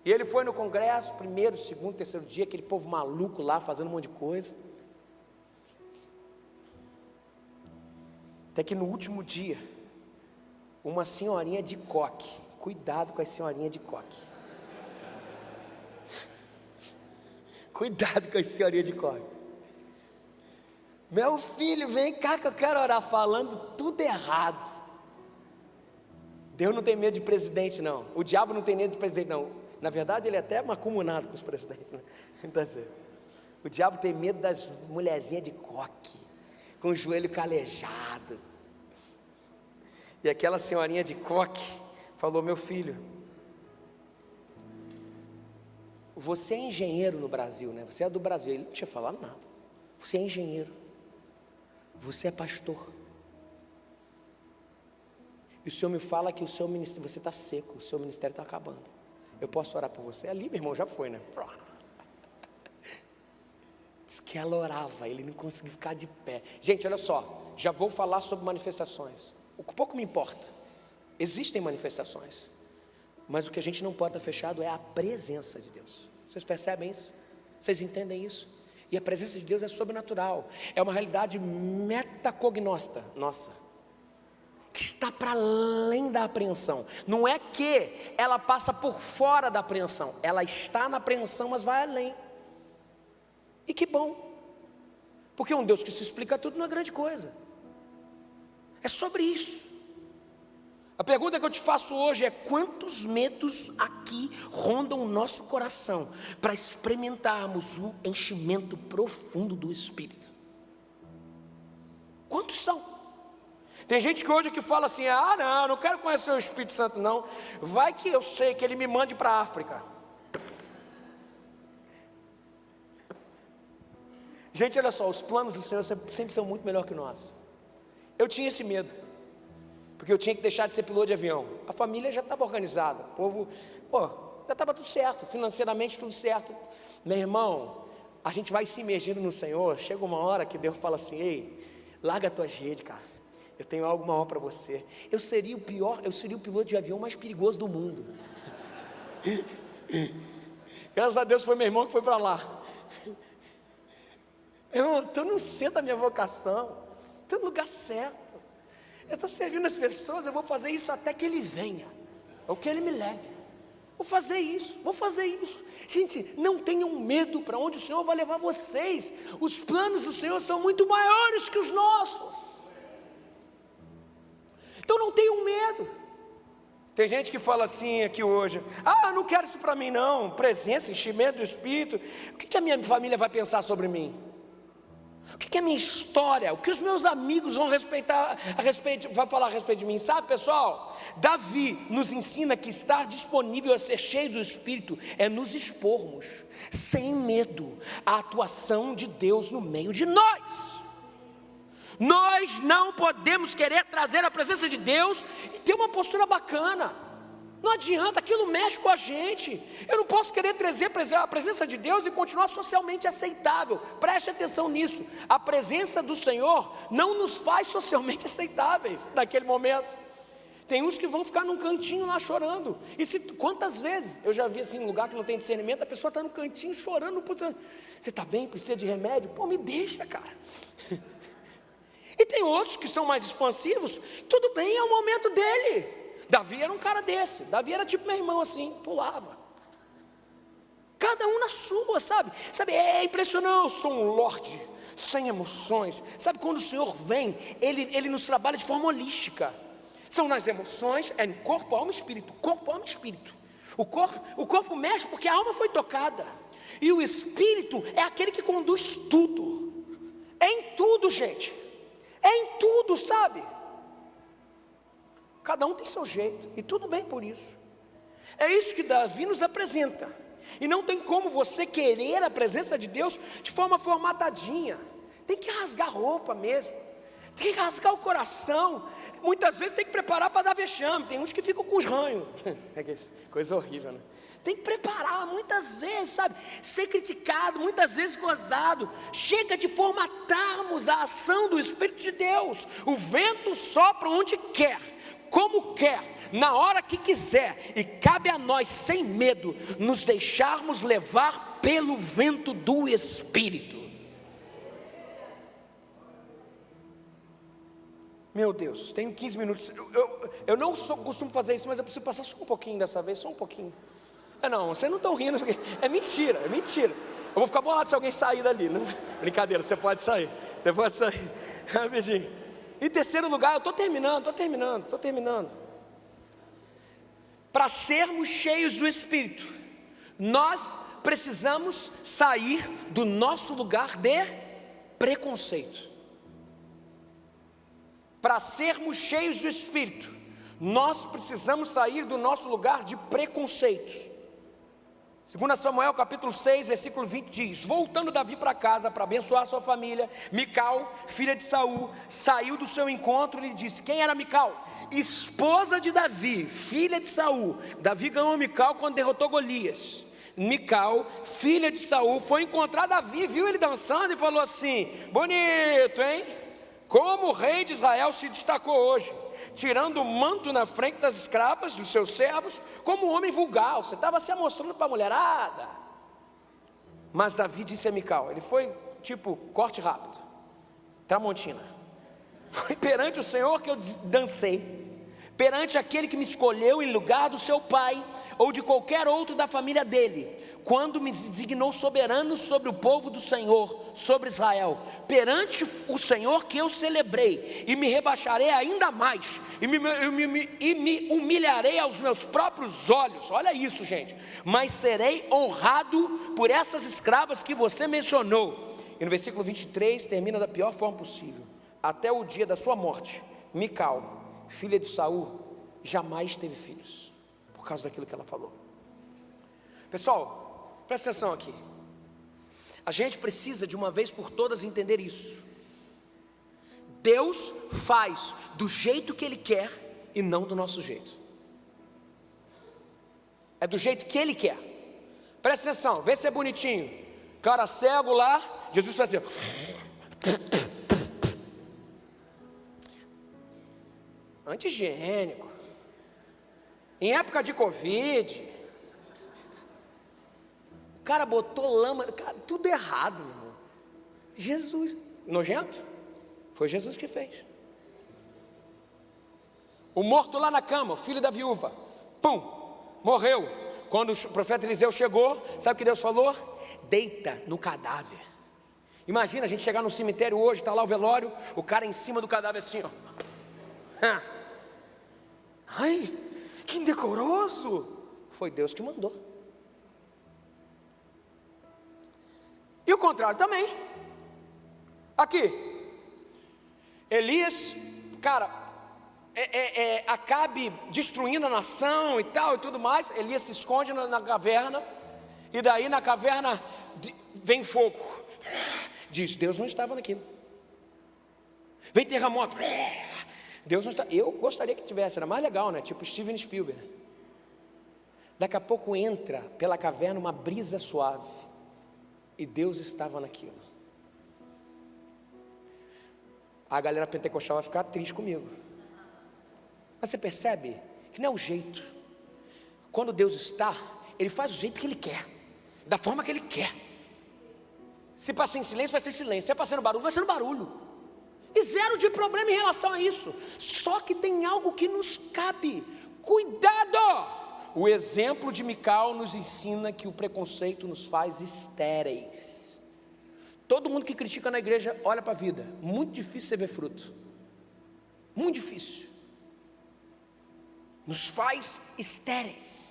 E ele foi no congresso, primeiro, segundo, terceiro dia, aquele povo maluco lá, fazendo um monte de coisa. Até que no último dia, uma senhorinha de coque, cuidado com a senhorinha de coque. Cuidado com a senhorinha de coque. Meu filho, vem cá que eu quero orar, falando tudo errado. Deus não tem medo de presidente, não. O diabo não tem medo de presidente, não. Na verdade, ele é até macumunado com os presidentes, né? Então, assim, o diabo tem medo das mulherzinhas de coque, com o joelho calejado. E aquela senhorinha de coque falou: meu filho, você é engenheiro no Brasil, né? Você é do Brasil. Ele não tinha falado nada. Você é engenheiro, você é pastor, e o Senhor me fala que o seu ministério, você está seco, o seu ministério está acabando. Eu posso orar por você? Ali, meu irmão, já foi, né? Diz que ela orava, ele não conseguia ficar de pé. Gente, olha só, já vou falar sobre manifestações. O que pouco me importa, existem manifestações, mas o que a gente não pode estar fechado é a presença de Deus. Vocês percebem isso? Vocês entendem isso? E a presença de Deus é sobrenatural, é uma realidade metacognosta nossa, que está para além da apreensão. Não é que ela passa por fora da apreensão, ela está na apreensão, mas vai além. E que bom, porque um Deus que se explica tudo não é grande coisa. É sobre isso. A pergunta que eu te faço hoje é: quantos medos aqui rondam o nosso coração para experimentarmos o enchimento profundo do Espírito? Quantos são? Tem gente que hoje que fala assim: não, não quero conhecer o Espírito Santo não. Vai que eu sei que ele me mande para a África. Gente, olha só, os planos do Senhor sempre são muito melhor que nós. Eu tinha esse medo, porque eu tinha que deixar de ser piloto de avião. A família já estava organizada, o povo, já estava tudo certo, financeiramente tudo certo. Meu irmão, a gente vai se imergindo no Senhor. Chega uma hora que Deus fala assim: ei, larga a tua rede, cara, eu tenho algo maior para você. Eu seria o piloto de avião mais perigoso do mundo. Graças a Deus foi meu irmão que foi para lá. Eu estou no centro da minha vocação, estou no lugar certo. Eu estou servindo as pessoas, eu vou fazer isso até que Ele venha, ou que Ele me leve. Vou fazer isso, vou fazer isso. Gente, não tenham medo para onde o Senhor vai levar vocês. Os planos do Senhor são muito maiores que os nossos. Então não tenham medo. Tem gente que fala assim aqui hoje: ah, não quero isso para mim não. Presença, enchimento do Espírito. O que a minha família vai pensar sobre mim? O que a minha história, o que os meus amigos vão vai falar a respeito de mim? Sabe, pessoal, Davi nos ensina que estar disponível a ser cheio do Espírito é nos expormos, sem medo, à atuação de Deus no meio de nós. Nós não podemos querer trazer a presença de Deus e ter uma postura bacana. Não adianta, aquilo mexe com a gente. Eu não posso querer trazer a presença de Deus e continuar socialmente aceitável. Preste atenção nisso. A presença do Senhor não nos faz socialmente aceitáveis naquele momento. Tem uns que vão ficar num cantinho lá chorando. Quantas vezes eu já vi assim, em lugar que não tem discernimento, a pessoa está no cantinho chorando. Você está bem? Precisa de remédio? Pô, me deixa, cara. E tem outros que são mais expansivos. Tudo bem, é o momento dele. Davi era um cara desse. Davi era tipo meu irmão assim, pulava. Cada um na sua, sabe? É impressionante. Eu sou um lorde sem emoções. Sabe, quando o Senhor vem, Ele nos trabalha de forma holística. São nas emoções, é no corpo, alma e espírito. Corpo, alma e espírito. O corpo mexe porque a alma foi tocada. E o espírito é aquele que conduz tudo. É em tudo, gente. É em tudo, sabe? Cada um tem seu jeito, e tudo bem por isso. É isso que Davi nos apresenta. E não tem como você querer a presença de Deus de forma formatadinha. Tem que rasgar a roupa mesmo. Tem que rasgar o coração. Muitas vezes tem que preparar para dar vexame. Tem uns que ficam com os ranhos. Coisa horrível, né? Tem que preparar muitas vezes, sabe? Ser criticado, muitas vezes gozado. Chega de formatarmos a ação do Espírito de Deus. O vento sopra onde quer, como quer, na hora que quiser, e cabe a nós, sem medo, nos deixarmos levar pelo vento do Espírito. Meu Deus, tenho 15 minutos. Eu não costumo fazer isso, mas eu preciso passar só um pouquinho dessa vez, só um pouquinho. Não, vocês não estão rindo, porque é mentira. Eu vou ficar bolado se alguém sair dali, né? Brincadeira, você pode sair. Rapidinho. Em terceiro lugar, eu estou terminando. Para sermos cheios do Espírito, nós precisamos sair do nosso lugar de preconceito. Para sermos cheios do Espírito, nós precisamos sair do nosso lugar de preconceitos. 2 Samuel capítulo 6, versículo 20 diz: voltando Davi para casa para abençoar sua família, Mical, filha de Saul, saiu do seu encontro e lhe disse. Quem era Mical? Esposa de Davi, filha de Saul. Davi ganhou Mical quando derrotou Golias. Mical, filha de Saul, foi encontrar Davi, viu ele dançando e falou assim: bonito, hein? Como o rei de Israel se destacou hoje, tirando o manto na frente das escravas, dos seus servos, como um homem vulgar. Você estava se amostrando para a mulherada. Mas Davi disse a Mical, ele foi tipo corte rápido, Tramontina: foi perante o Senhor que eu dancei, perante aquele que me escolheu em lugar do seu pai, ou de qualquer outro da família dele, quando me designou soberano sobre o povo do Senhor, sobre Israel. Perante o Senhor que eu celebrei, e me rebaixarei ainda mais, e me humilharei aos meus próprios olhos. Olha isso, gente. Mas serei honrado por essas escravas que você mencionou. E no versículo 23 termina da pior forma possível: até o dia da sua morte, Mical, filha de Saul, jamais teve filhos, por causa daquilo que ela falou. Pessoal, presta atenção aqui. A gente precisa de uma vez por todas entender isso. Deus faz do jeito que Ele quer e não do nosso jeito. É do jeito que Ele quer. Presta atenção, vê se é bonitinho. Cara cego lá, Jesus fazia anti-higiênico. Em época de Covid, o cara botou lama, cara, tudo errado, meu irmão. Jesus, nojento? Foi Jesus que fez. O morto lá na cama, o filho da viúva, pum, morreu. Quando o profeta Eliseu chegou, sabe o que Deus falou? Deita no cadáver. Imagina a gente chegar no cemitério hoje, está lá o velório, o cara em cima do cadáver assim, ó. Ai, que indecoroso. Foi Deus que mandou. E o contrário também. Aqui, Elias, cara, Acabe destruindo a nação e tal e tudo mais. Elias se esconde na caverna, e daí na caverna vem fogo. Diz, Deus não estava naquilo. Vem terremoto. Deus não está. Eu gostaria que tivesse, era mais legal, né? Tipo Steven Spielberg. Daqui a pouco entra pela caverna uma brisa suave, e Deus estava naquilo. A galera pentecostal vai ficar triste comigo. Mas você percebe que não é o jeito. Quando Deus está, Ele faz do jeito que Ele quer, da forma que Ele quer. Se passar em silêncio, vai ser silêncio. Se é passar no barulho, vai ser no barulho. E zero de problema em relação a isso. Só que tem algo que nos cabe. Cuidado! O exemplo de Mical nos ensina que o preconceito nos faz estéreis. Todo mundo que critica na igreja olha para a vida. Muito difícil você ver fruto. Muito difícil. Nos faz estéreis.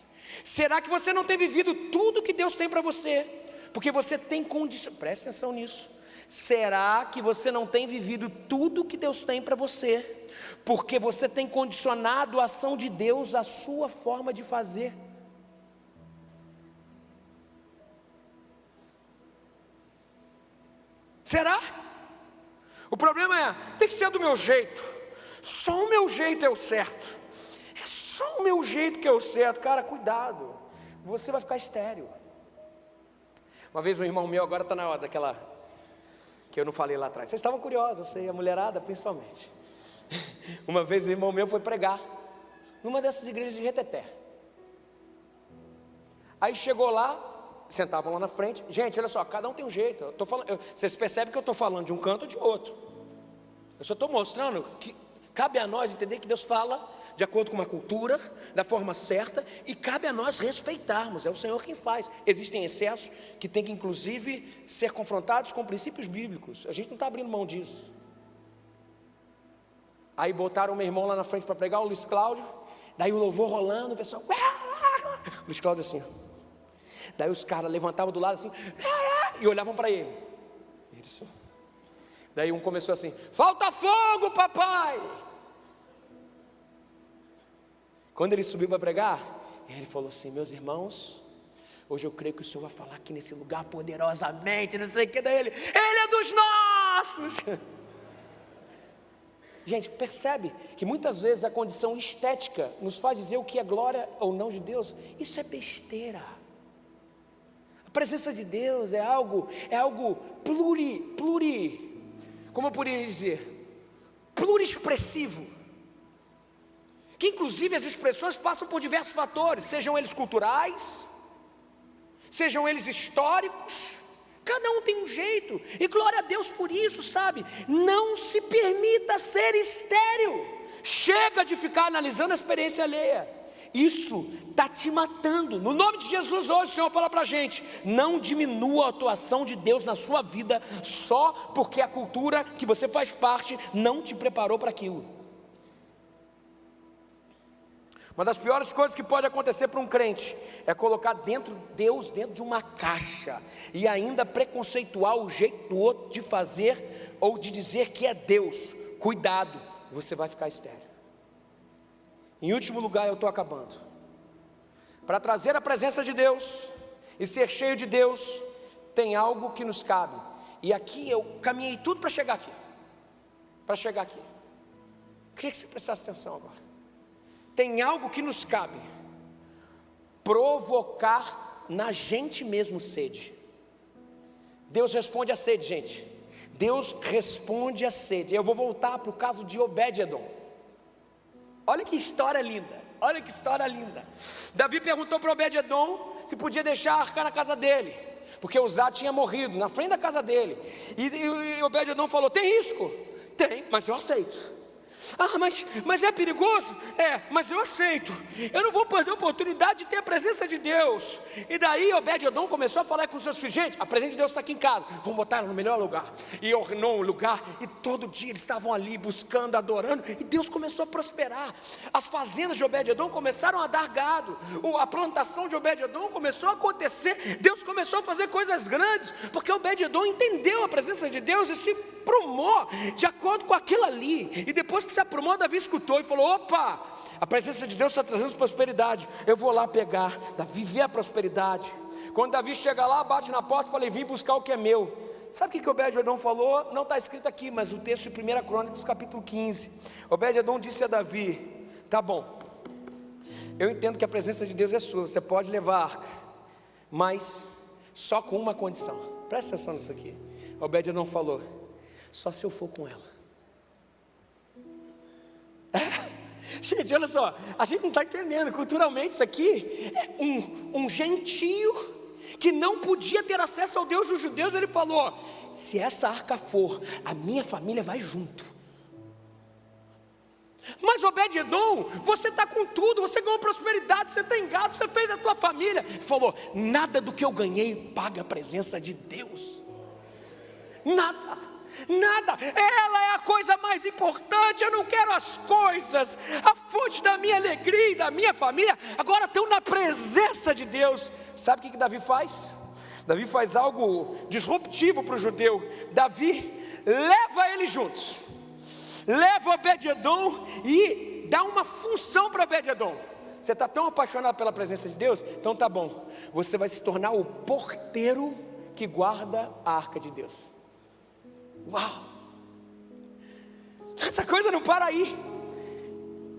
Será que você não tem vivido tudo que Deus tem para você? Porque você tem condição. Preste atenção nisso. Será que você não tem vivido tudo que Deus tem para você? Porque você tem condicionado a ação de Deus à sua forma de fazer. Será? O problema é, tem que ser do meu jeito. Só o meu jeito é o certo. É só o meu jeito que é o certo. Cara, cuidado. Você vai ficar estéril. Uma vez um irmão meu, agora está na hora daquela que eu não falei lá atrás. Vocês estavam curiosos, eu sei, a mulherada principalmente. Uma vez um irmão meu foi pregar numa dessas igrejas de Reteté. Aí chegou lá, sentavam lá na frente. Gente, olha só, cada um tem um jeito. Eu tô falando, vocês percebem que eu estou falando de um canto ou de outro. Eu só estou mostrando que cabe a nós entender que Deus fala de acordo com uma cultura, da forma certa, e cabe a nós respeitarmos. É o Senhor quem faz. Existem excessos que tem que inclusive ser confrontados com princípios bíblicos. A gente não está abrindo mão disso. Aí botaram o meu irmão lá na frente para pregar, o Luiz Cláudio. Daí o louvor rolando, o pessoal, Luiz Cláudio assim. Daí os caras levantavam do lado assim e olhavam para ele. Ele assim. Daí um começou assim, falta fogo, papai. Quando ele subiu para pregar, ele falou assim, meus irmãos, hoje eu creio que o Senhor vai falar aqui nesse lugar poderosamente, não sei o que. Daí ele é dos nossos. Gente, percebe que muitas vezes a condição estética nos faz dizer o que é glória ou não de Deus. Isso é besteira. A presença de Deus é algo como eu poderia dizer, pluriexpressivo. Que inclusive as expressões passam por diversos fatores, sejam eles culturais, sejam eles históricos. Cada um tem um jeito, e glória a Deus por isso, sabe? Não se permita ser estéril. Chega de ficar analisando a experiência alheia. Isso está te matando. No nome de Jesus hoje o Senhor fala para a gente, não diminua a atuação de Deus na sua vida, só porque a cultura que você faz parte não te preparou para aquilo. Uma das piores coisas que pode acontecer para um crente é colocar Deus dentro de uma caixa e ainda preconceituar o jeito do outro de fazer ou de dizer que é Deus. Cuidado, você vai ficar estéril. Em último lugar, eu estou acabando. Para trazer a presença de Deus e ser cheio de Deus, tem algo que nos cabe. E aqui eu caminhei tudo para chegar aqui. Queria que você prestasse atenção agora. Tem algo que nos cabe, provocar na gente mesmo sede. Deus responde à sede, gente. Deus responde à sede. Eu vou voltar para o caso de Obed-edom. Olha que história linda, Davi perguntou para Obed-edom se podia deixar a arca na casa dele. porque Uzá tinha morrido na frente da casa dele. E Obed-edom falou: tem risco? Tem, mas eu aceito. Ah, mas é perigoso? É, mas eu aceito. Eu não vou perder a oportunidade de ter a presença de Deus. E daí Obed-edom começou a falar com seus filhos: gente, a presença de Deus está aqui em casa, vamos botar ela no melhor lugar. E ordenou um lugar, e todo dia eles estavam ali buscando, adorando, e Deus começou a prosperar. As fazendas de Obed-edom começaram a dar gado, a plantação de Obed-edom começou a acontecer. Deus começou a fazer coisas grandes, porque Obed-edom entendeu a presença de Deus e se aprumou de acordo com aquilo ali. E depois que se aprumou, Davi escutou e falou: opa, a presença de Deus está trazendo prosperidade, eu vou lá pegar. Davi vê a prosperidade. Quando Davi chega lá, bate na porta e fala: vim buscar o que é meu. Sabe o que Obed-edom falou? Não está escrito aqui, mas no texto de 1 Crônicas capítulo 15. Obed-edom disse a Davi: tá bom, eu entendo que a presença de Deus é sua, você pode levar a arca, mas só com uma condição. Presta atenção nisso aqui. Obed-edom falou: só se eu for com ela. Gente, olha só, a gente não está entendendo. Culturalmente isso aqui é um gentio que não podia ter acesso ao Deus dos judeus. Ele falou: se essa arca for, a minha família vai junto. Mas Obed-edom, você está com tudo, você ganhou prosperidade, você tem gado, você fez a tua família. Ele falou: nada do que eu ganhei paga a presença de Deus. Nada. Nada, ela é a coisa mais importante. Eu não quero as coisas, a fonte da minha alegria e da minha família agora estão na presença de Deus. Sabe o que Davi faz? Davi faz algo disruptivo para o judeu. Davi leva eles juntos, leva Obed-edom e dá uma função para Obed-edom. Você está tão apaixonado pela presença de Deus? Então tá bom, você vai se tornar o porteiro que guarda a arca de Deus. Uau! Essa coisa não para aí.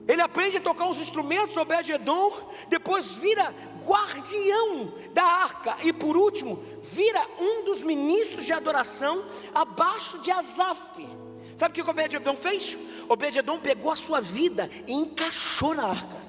Ele aprende a tocar os instrumentos, Obed-edom, depois vira guardião da arca, e por último, vira um dos ministros de adoração abaixo de Asaf. Sabe o que Obed-edom fez? Obed-edom pegou a sua vida e encaixou na arca.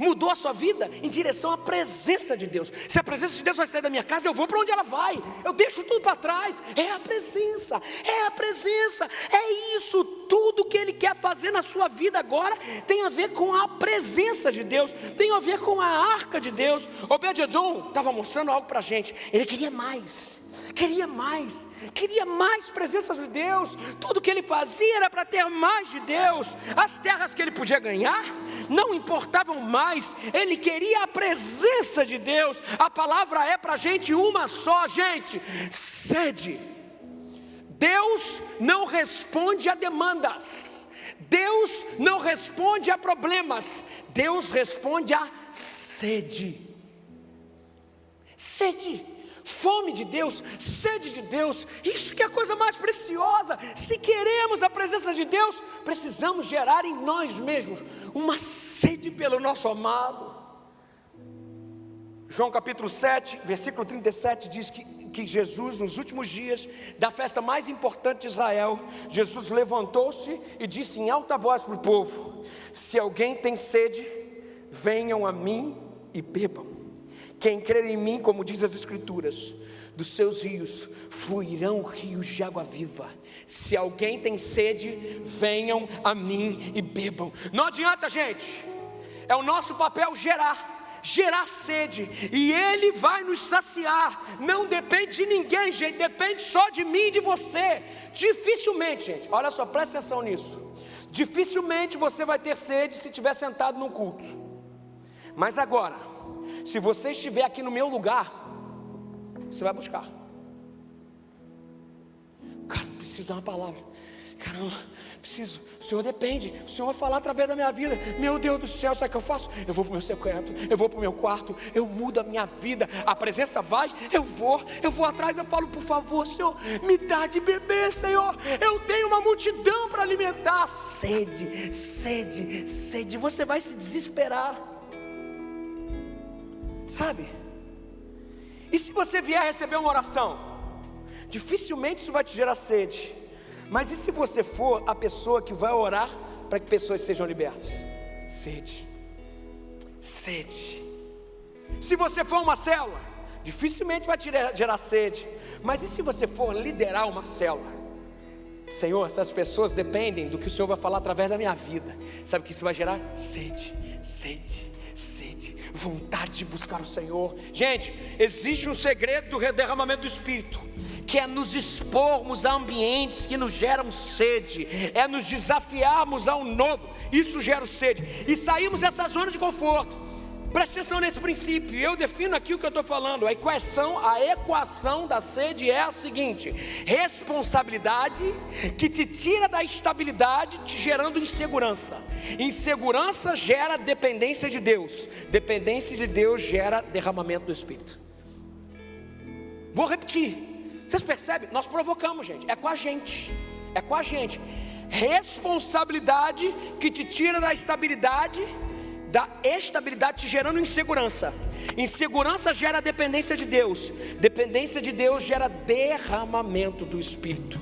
Mudou a sua vida em direção à presença de Deus. Se a presença de Deus vai sair da minha casa, eu vou para onde ela vai. Eu deixo tudo para trás. É a presença, é a presença, é isso. Tudo que Ele quer fazer na sua vida agora tem a ver com a presença de Deus, tem a ver com a arca de Deus. Obed-edom estava mostrando algo para a gente. Ele queria mais. Queria mais presença de Deus. Tudo que ele fazia era para ter mais de Deus. As terras que ele podia ganhar não importavam mais. Ele queria a presença de Deus. A palavra é para a gente uma só, gente: sede. Deus não responde a demandas, Deus não responde a problemas, Deus responde a sede. Sede. Fome de Deus, sede de Deus, isso que é a coisa mais preciosa. Se queremos a presença de Deus, precisamos gerar em nós mesmos uma sede pelo nosso amado. João capítulo 7, versículo 37 diz que Jesus, nos últimos dias da festa mais importante de Israel, Jesus levantou-se e disse em alta voz para o povo: se alguém tem sede, venham a mim e bebam. Quem crer em mim, como diz as Escrituras, dos seus rios fluirão rios de água viva. Se alguém tem sede, venham a mim e bebam. Não adianta, gente, é o nosso papel gerar sede, e Ele vai nos saciar. Não depende de ninguém, gente, depende só de mim e de você. Dificilmente, gente, olha só, presta atenção nisso. Dificilmente você vai ter sede se estiver sentado num culto. Mas agora, se você estiver aqui no meu lugar, você vai buscar. Cara, preciso dar uma palavra. Caramba, preciso. O Senhor depende. O Senhor vai falar através da minha vida. Meu Deus do céu, sabe o que eu faço? Eu vou para o meu secreto, eu vou para o meu quarto, eu mudo a minha vida. A presença vai, eu vou atrás, eu falo: por favor, Senhor, me dá de beber, Senhor. Eu tenho uma multidão para alimentar. Sede, sede, sede. Você vai se desesperar. Sabe? E se você vier receber uma oração, dificilmente isso vai te gerar sede. Mas e se você for a pessoa que vai orar para que pessoas sejam libertas? Sede. Se você for uma célula, dificilmente vai te gerar sede. Mas e se você for liderar uma célula? Senhor, essas pessoas dependem do que o Senhor vai falar através da minha vida. Sabe o que isso vai gerar? Sede, sede, sede, vontade de buscar o Senhor. Gente, existe um segredo do derramamento do Espírito, que é nos expormos a ambientes que nos geram sede, é nos desafiarmos ao novo. Isso gera sede, e saímos dessa zona de conforto. Presta atenção nesse princípio. Eu defino aqui o que eu estou falando. A equação da sede é a seguinte: responsabilidade que te tira da estabilidade, te gerando insegurança. Insegurança gera dependência de Deus. Dependência de Deus gera derramamento do Espírito. Vou repetir. Vocês percebem? Nós provocamos, gente. É com a gente. É com a gente. Responsabilidade que te tira da estabilidade, da estabilidade te gerando insegurança. Insegurança gera dependência de Deus. Dependência de Deus gera derramamento do Espírito.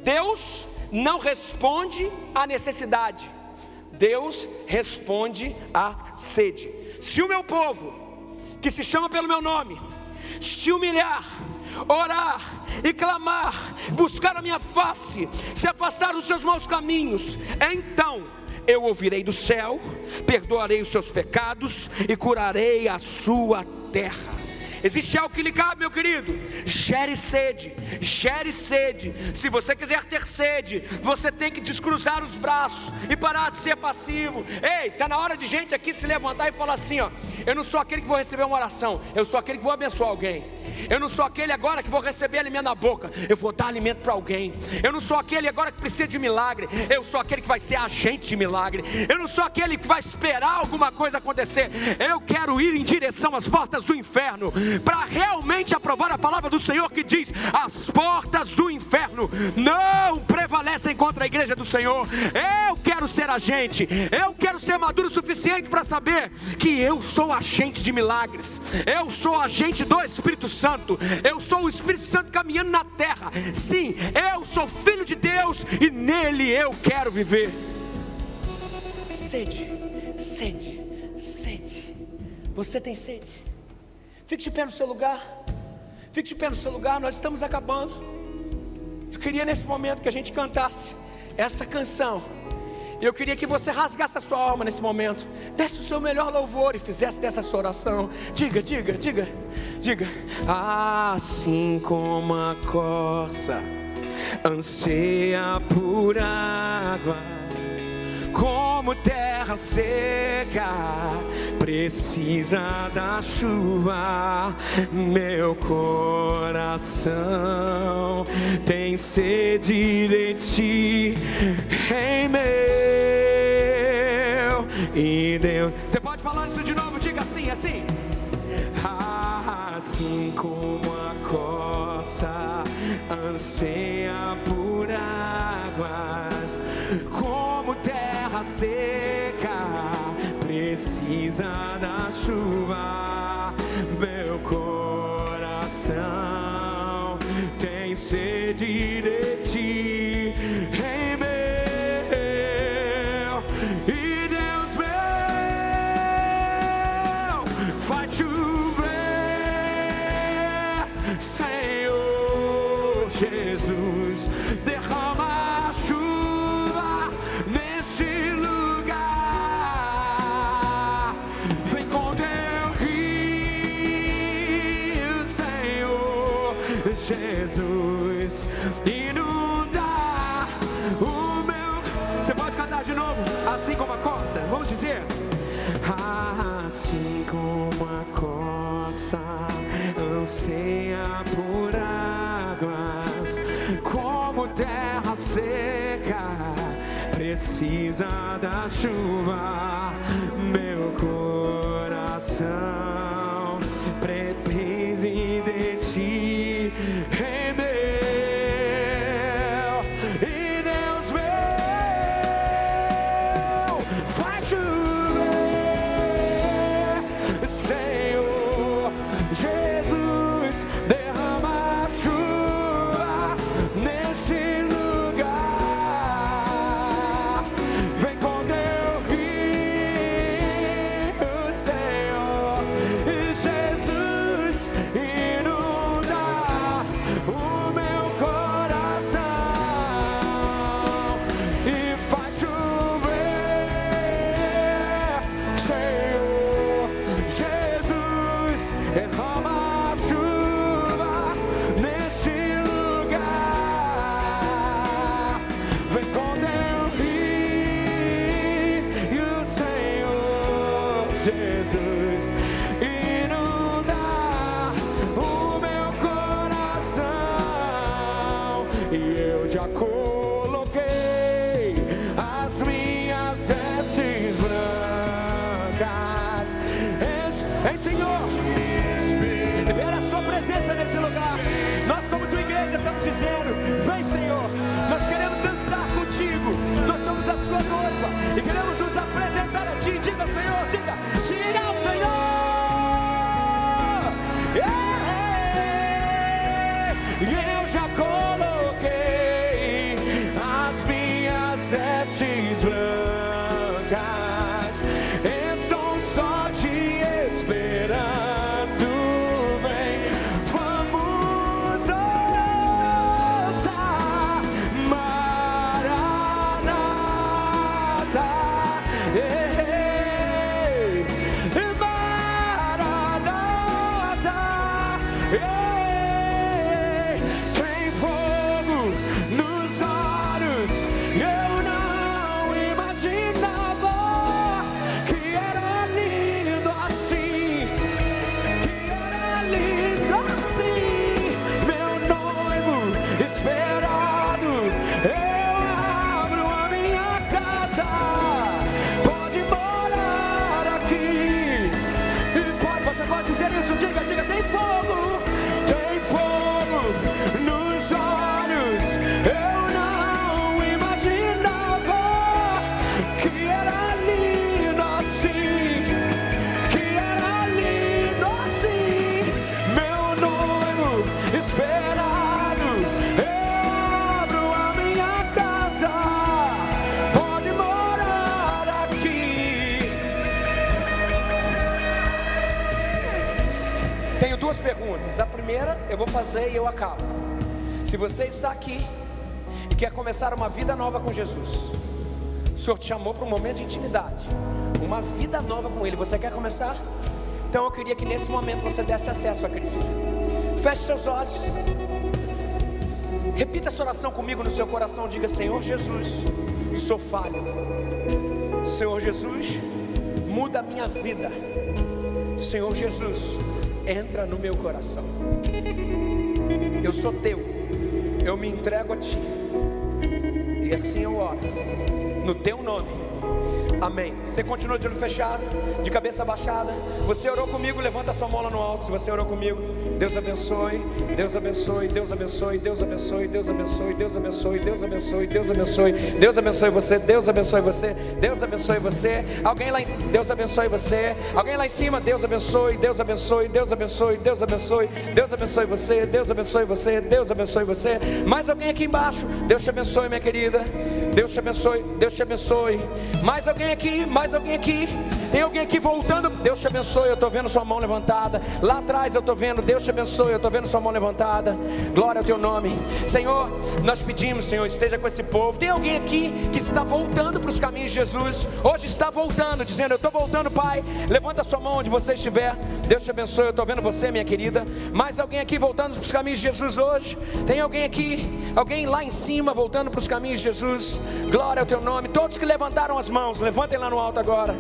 Deus não responde à necessidade, Deus responde à sede. Se o meu povo, que se chama pelo meu nome, se humilhar, orar e clamar, buscar a minha face, se afastar dos seus maus caminhos, então eu ouvirei do céu, perdoarei os seus pecados e curarei a sua terra. Existe algo que lhe cabe, meu querido: gere sede, gere sede. Se você quiser ter sede, você tem que descruzar os braços e parar de ser passivo. Ei, está na hora de gente aqui se levantar e falar assim, ó: eu não sou aquele que vou receber uma oração, eu sou aquele que vou abençoar alguém. Eu não sou aquele agora que vou receber alimento na boca, eu vou dar alimento para alguém. Eu não sou aquele agora que precisa de milagre, eu sou aquele que vai ser agente de milagre. Eu não sou aquele que vai esperar alguma coisa acontecer, eu quero ir em direção às portas do inferno, para realmente aprovar a palavra do Senhor, que diz: as portas do inferno não prevalecem contra a igreja do Senhor. Eu quero ser agente, eu quero ser maduro o suficiente para saber que eu sou agente de milagres, eu sou agente do Espírito Santo, eu sou o Espírito Santo caminhando na terra. Sim, eu sou filho de Deus e nele eu quero viver. Sede, sede, sede. Você tem sede? Fique de pé no seu lugar. Fique de pé no seu lugar, nós estamos acabando. Eu queria nesse momento que a gente cantasse essa canção. Eu queria que você rasgasse a sua alma nesse momento, desse o seu melhor louvor e fizesse dessa sua oração. Diga, diga, diga, diga: assim como a corça anseia por água, como terra seca precisa da chuva, meu coração tem sede de ti, em meu e Deus. Você pode falar isso de novo? Diga assim, assim: assim como a corça anseia por águas, como terra seca precisa da chuva, meu coração tem sede de ti, em meu e Deus meu, faz chover, Senhor Jesus, derrama a chuva nesse lugar, vem com teu rio, Senhor Jesus, inundar o meu. Você pode cantar de novo? Assim como a corça, vamos dizer: assim como a corça anseia por águas, como terra seca precisa da chuva, meu coração precisa de ti, em meu e Deus meu, faz chover, Senhor Jesus, derrama a chuva nesse lugar, vem com teu rio, Senhor derrama a chuva nesse lugar. Vem com teu rio, Senhor Jesus, inundar o meu coração. E eu já coloquei as minhas vestes brancas. Ei, Senhor, libera a sua presença nesse lugar. Nós, como tua igreja, estamos dizendo: vem, Senhor, nós queremos dançar contigo. Nós somos a sua noiva e queremos nos apresentar a ti. Diga, Senhor, diga ao Senhor. Eu já coloquei as minhas vestes brancas, estou só te esperando. Vem, vamos dançar, Maranata, Maranata, tem fogo nos olhos. Eu não imaginava que era lindo assim, que era lindo assim. Meu noivo esperado, eu abro a minha casa, pode morar aqui. E você pode dizer isso, diga, tem fogo nos olhos. Eu não imaginava que era lindo assim, que era lindo assim. Meu noivo esperado, eu abro a minha casa, pode morar aqui. Tenho duas perguntas. A primeira eu vou fazer e eu acabo. Se você está aqui e quer começar uma vida nova com Jesus, o Senhor te chamou para um momento de intimidade, uma vida nova com Ele. Você quer começar? Então eu queria que nesse momento você desse acesso a Cristo. Feche seus olhos. Repita essa oração comigo no seu coração. Diga: Senhor Jesus, sou falho. Senhor Jesus, muda a minha vida. Senhor Jesus, entra no meu coração. Eu sou teu, eu me entrego a ti. E assim eu oro, no teu nome, amém. Você continua de olho fechado, de cabeça baixada. Você orou comigo, levanta a sua mão lá no alto. Se você orou comigo, Deus abençoe, Deus abençoe, Deus abençoe, Deus abençoe, Deus abençoe, Deus abençoe, Deus abençoe, Deus abençoe, Deus abençoe você, Deus abençoe você, Deus abençoe você. Alguém lá em cima, Deus abençoe você. Alguém lá em cima, Deus abençoe, Deus abençoe, Deus abençoe, Deus abençoe, Deus abençoe você, Deus abençoe você, Deus abençoe você. Mais alguém aqui embaixo, Deus te abençoe, minha querida. Deus te abençoe, Deus te abençoe. Mais alguém aqui, mais alguém aqui. Tem alguém aqui voltando? Deus te abençoe, eu estou vendo sua mão levantada. Lá atrás eu estou vendo, Deus te abençoe, eu estou vendo sua mão levantada. Glória ao teu nome. Senhor, nós pedimos, Senhor, esteja com esse povo. Tem alguém aqui que está voltando para os caminhos de Jesus? Hoje está voltando, dizendo: eu estou voltando, Pai. Levanta a sua mão onde você estiver. Deus te abençoe, eu estou vendo você, minha querida. Mais alguém aqui voltando para os caminhos de Jesus hoje? Tem alguém aqui, alguém lá em cima voltando para os caminhos de Jesus? Glória ao teu nome. Todos que levantaram as mãos, levantem lá no alto agora.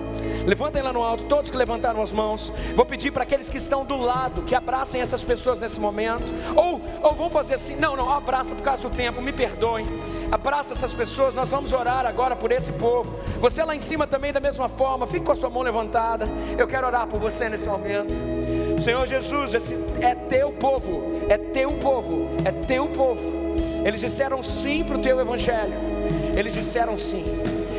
Levantem lá no alto, todos que levantaram as mãos. Vou pedir para aqueles que estão do lado, que abracem essas pessoas nesse momento. Ou vão fazer assim, não, abraça por causa do tempo, me perdoem. Abraça essas pessoas, nós vamos orar agora por esse povo. Você lá em cima também da mesma forma, fique com a sua mão levantada. Eu quero orar por você nesse momento. Senhor Jesus, esse é teu povo, é teu povo, é teu povo. Eles disseram sim para o teu evangelho, eles disseram sim.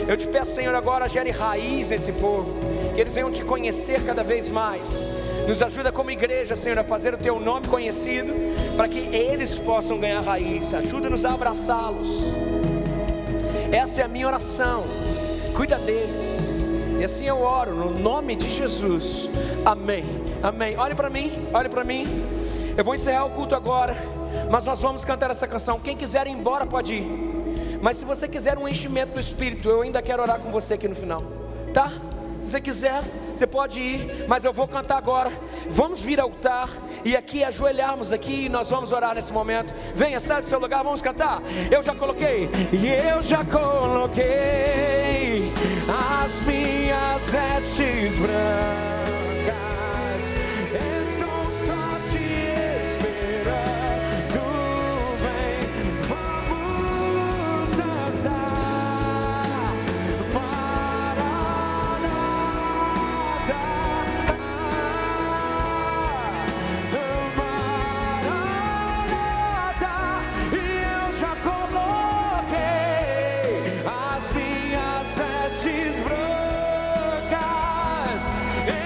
Eu te peço, Senhor, agora gere raiz nesse povo, que eles venham te conhecer cada vez mais. Nos ajuda como igreja, Senhor, a fazer o teu nome conhecido, para que eles possam ganhar raiz. Ajuda-nos a abraçá-los. Essa é a minha oração. Cuida deles. E assim eu oro no nome de Jesus. Amém. Amém. Olhe para mim, olhe para mim. Eu vou encerrar o culto agora, mas nós vamos cantar essa canção. Quem quiser ir embora pode ir. Mas se você quiser um enchimento do Espírito, eu ainda quero orar com você aqui no final, tá? Se você quiser, você pode ir, mas eu vou cantar agora. Vamos vir ao altar e aqui ajoelharmos aqui e nós vamos orar nesse momento. Venha, sai do seu lugar, vamos cantar. Eu já coloquei, e eu já coloquei as minhas vestes brancas. Estou só te esperando. Vem, vamos dançar. Maranata, Maranata. E eu já coloquei as minhas vestes brancas.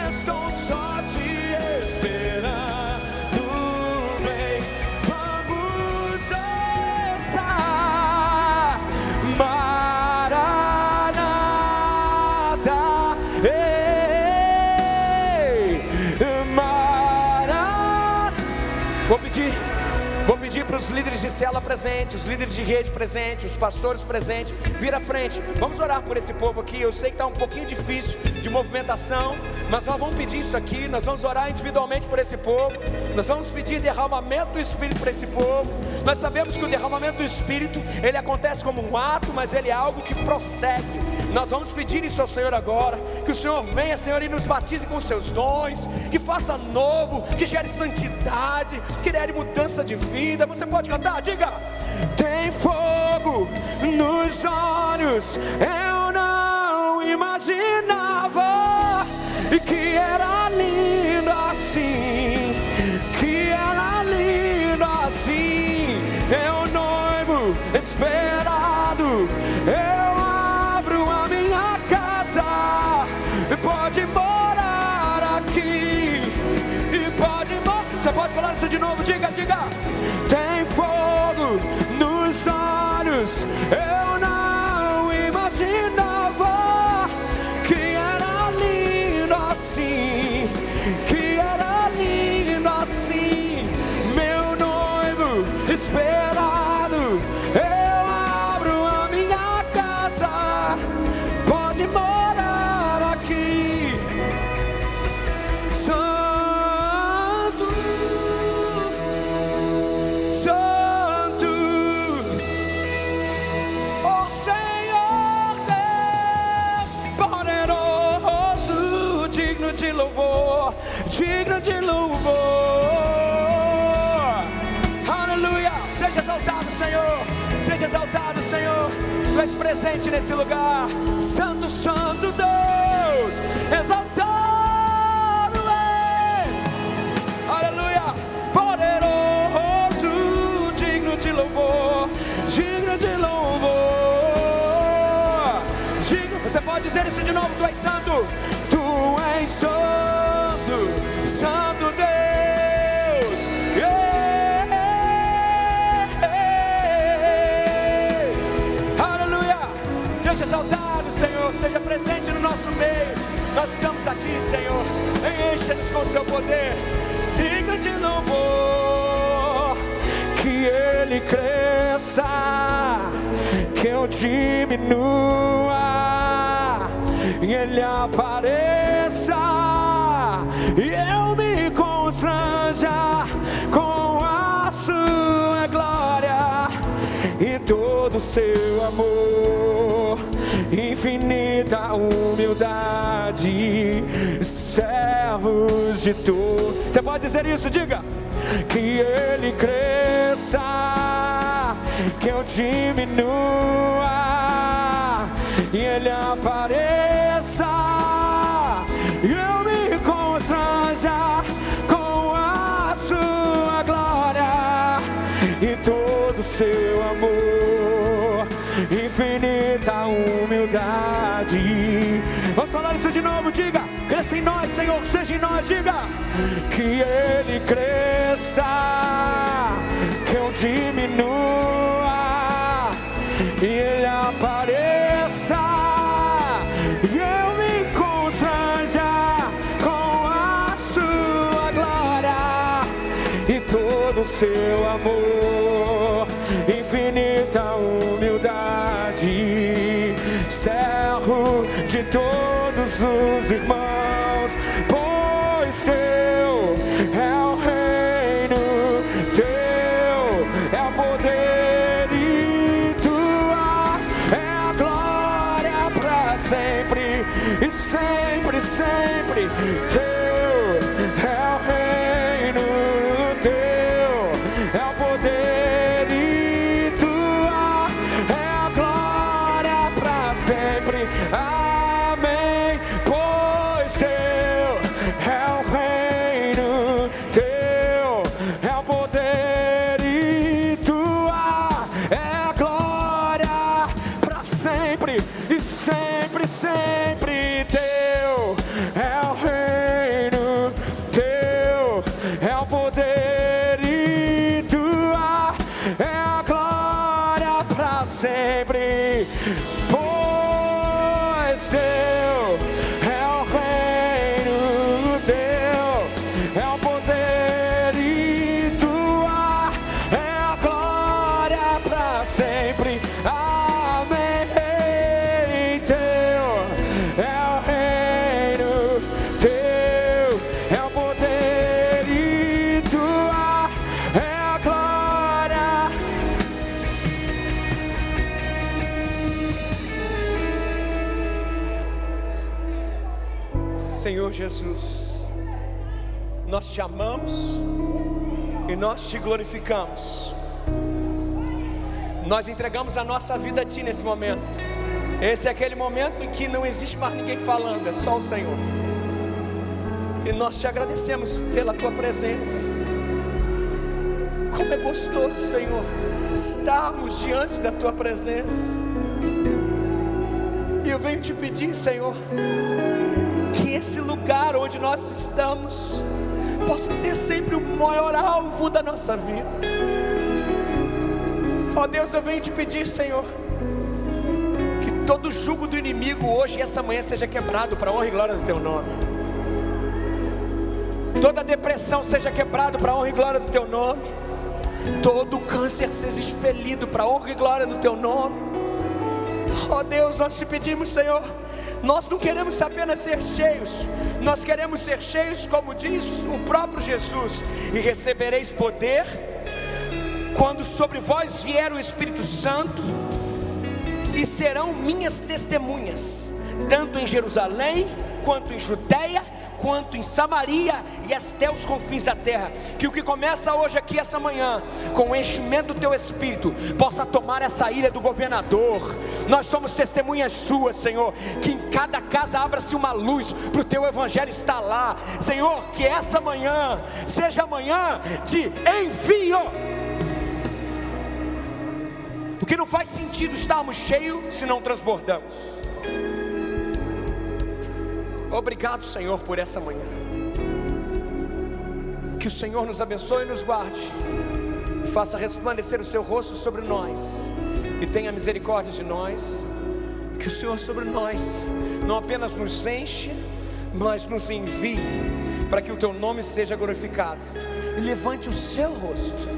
Estou só te esperando. Vem, vamos dançar. Maranata, ei, Maranata. Vou pedir para os líderes de célula presentes, os líderes de rede presentes, os pastores presentes, vir à frente. Vamos orar por esse povo aqui. Eu sei que está um pouquinho difícil de movimentação, mas nós vamos pedir isso aqui. Nós vamos orar individualmente por esse povo. Nós vamos pedir derramamento do Espírito para esse povo. Nós sabemos que o derramamento do Espírito, ele acontece como um ato, mas ele é algo que prossegue. Nós vamos pedir isso ao Senhor agora. Que o Senhor venha, Senhor, e nos batize com os seus dons. Que faça novo, que gere santidade, que gere mudança de vida. Você pode cantar? Diga. Tem fogo nos olhos, eu não imaginava que era lindo assim, que era lindo assim. Teu noivo esperado, eu abro a minha casa, pode morar aqui, e pode morar. Você pode falar isso de novo? Diga, diga. Tem fogo nos olhos, eu não imaginava que era lindo assim, que era lindo assim. Meu noivo esperado, eu abro a minha casa, pode morar aqui. Santo, Santo, ó Senhor Deus poderoso, digno de louvor, digno de louvor. Aleluia, seja exaltado, Senhor, seja exaltado, Senhor. Tu és presente nesse lugar, Santo, Santo Deus, exaltado és. Aleluia, poderoso, digno de louvor, digno de louvor, digno. Você pode dizer isso de novo? Tu és santo, tu és santo, Santo Deus. Aleluia, seja exaltado, Senhor, seja presente no nosso meio. Nós estamos aqui, Senhor, enche-nos com o seu poder, digno de louvor. Que Ele cresça, que eu diminua, e Ele apareça, e eu me constranja com a sua glória e todo o seu amor, infinita humildade, servos de tu. Você pode dizer isso? Diga. Que Ele cresça, que eu diminua, e Ele apareça, e eu me constranja com a sua glória e todo o seu amor, infinita humildade. Vamos falar isso de novo, diga. Cresça em nós, Senhor, seja em nós, diga. Que Ele cresça, que eu diminua, e Ele apareça, e eu me constranja com a sua glória e todo o seu amor, infinita humildade, servo de todos os irmãos. é o reino teu, é o poder e tua é a glória para sempre e sempre, sempre. Teu é o reino teu, é o poder e tua é a glória para sempre. Amém. Pois teu é o reino teu, é o poder e tua é a glória para sempre e sempre, sempre. Teu é o reino teu, é o poder e tua é a glória para sempre. Pois teu é o reino teu, é o poder e tua é a glória para sempre. Amém. Teu é o reino teu, é o poder e tua é a glória. Senhor Jesus, nós te amamos e nós te glorificamos. Nós entregamos a nossa vida a Ti nesse momento. Esse é aquele momento em que não existe mais ninguém falando, é só o Senhor. E nós te agradecemos pela Tua presença. Como é gostoso, Senhor, estarmos diante da Tua presença. E eu venho te pedir, Senhor, que esse lugar onde nós estamos possa ser sempre o maior alvo da nossa vida. Ó Deus, eu venho te pedir, Senhor, que todo jugo do inimigo hoje e essa manhã seja quebrado para a honra e glória do Teu nome. Toda depressão seja quebrado para a honra e glória do Teu nome. Todo câncer seja expelido para a honra e glória do Teu nome. Ó Deus, nós te pedimos, Senhor, nós não queremos apenas ser cheios, nós queremos ser cheios como diz o próprio Jesus: e recebereis poder quando sobre vós vier o Espírito Santo, e serão minhas testemunhas, tanto em Jerusalém, quanto em Judeia, quanto em Samaria e até os confins da terra. Que o que começa hoje aqui essa manhã, com o enchimento do Teu Espírito, possa tomar essa ilha do governador. Nós somos testemunhas Suas, Senhor. Que em cada casa abra-se uma luz para o Teu Evangelho estar lá, Senhor. Que essa manhã seja manhã de envio, porque não faz sentido estarmos cheios se não transbordamos. Obrigado, Senhor, por essa manhã. Que o Senhor nos abençoe e nos guarde, faça resplandecer o Seu rosto sobre nós e tenha misericórdia de nós. Que o Senhor sobre nós não apenas nos enche, mas nos envie, para que o Teu nome seja glorificado. E levante o Seu rosto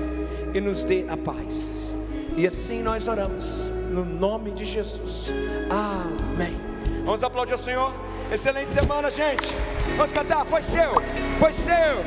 e nos dê a paz. E assim nós oramos, no nome de Jesus. Amém. Vamos aplaudir ao Senhor. Excelente semana, gente. Vamos cantar. Foi seu, foi seu.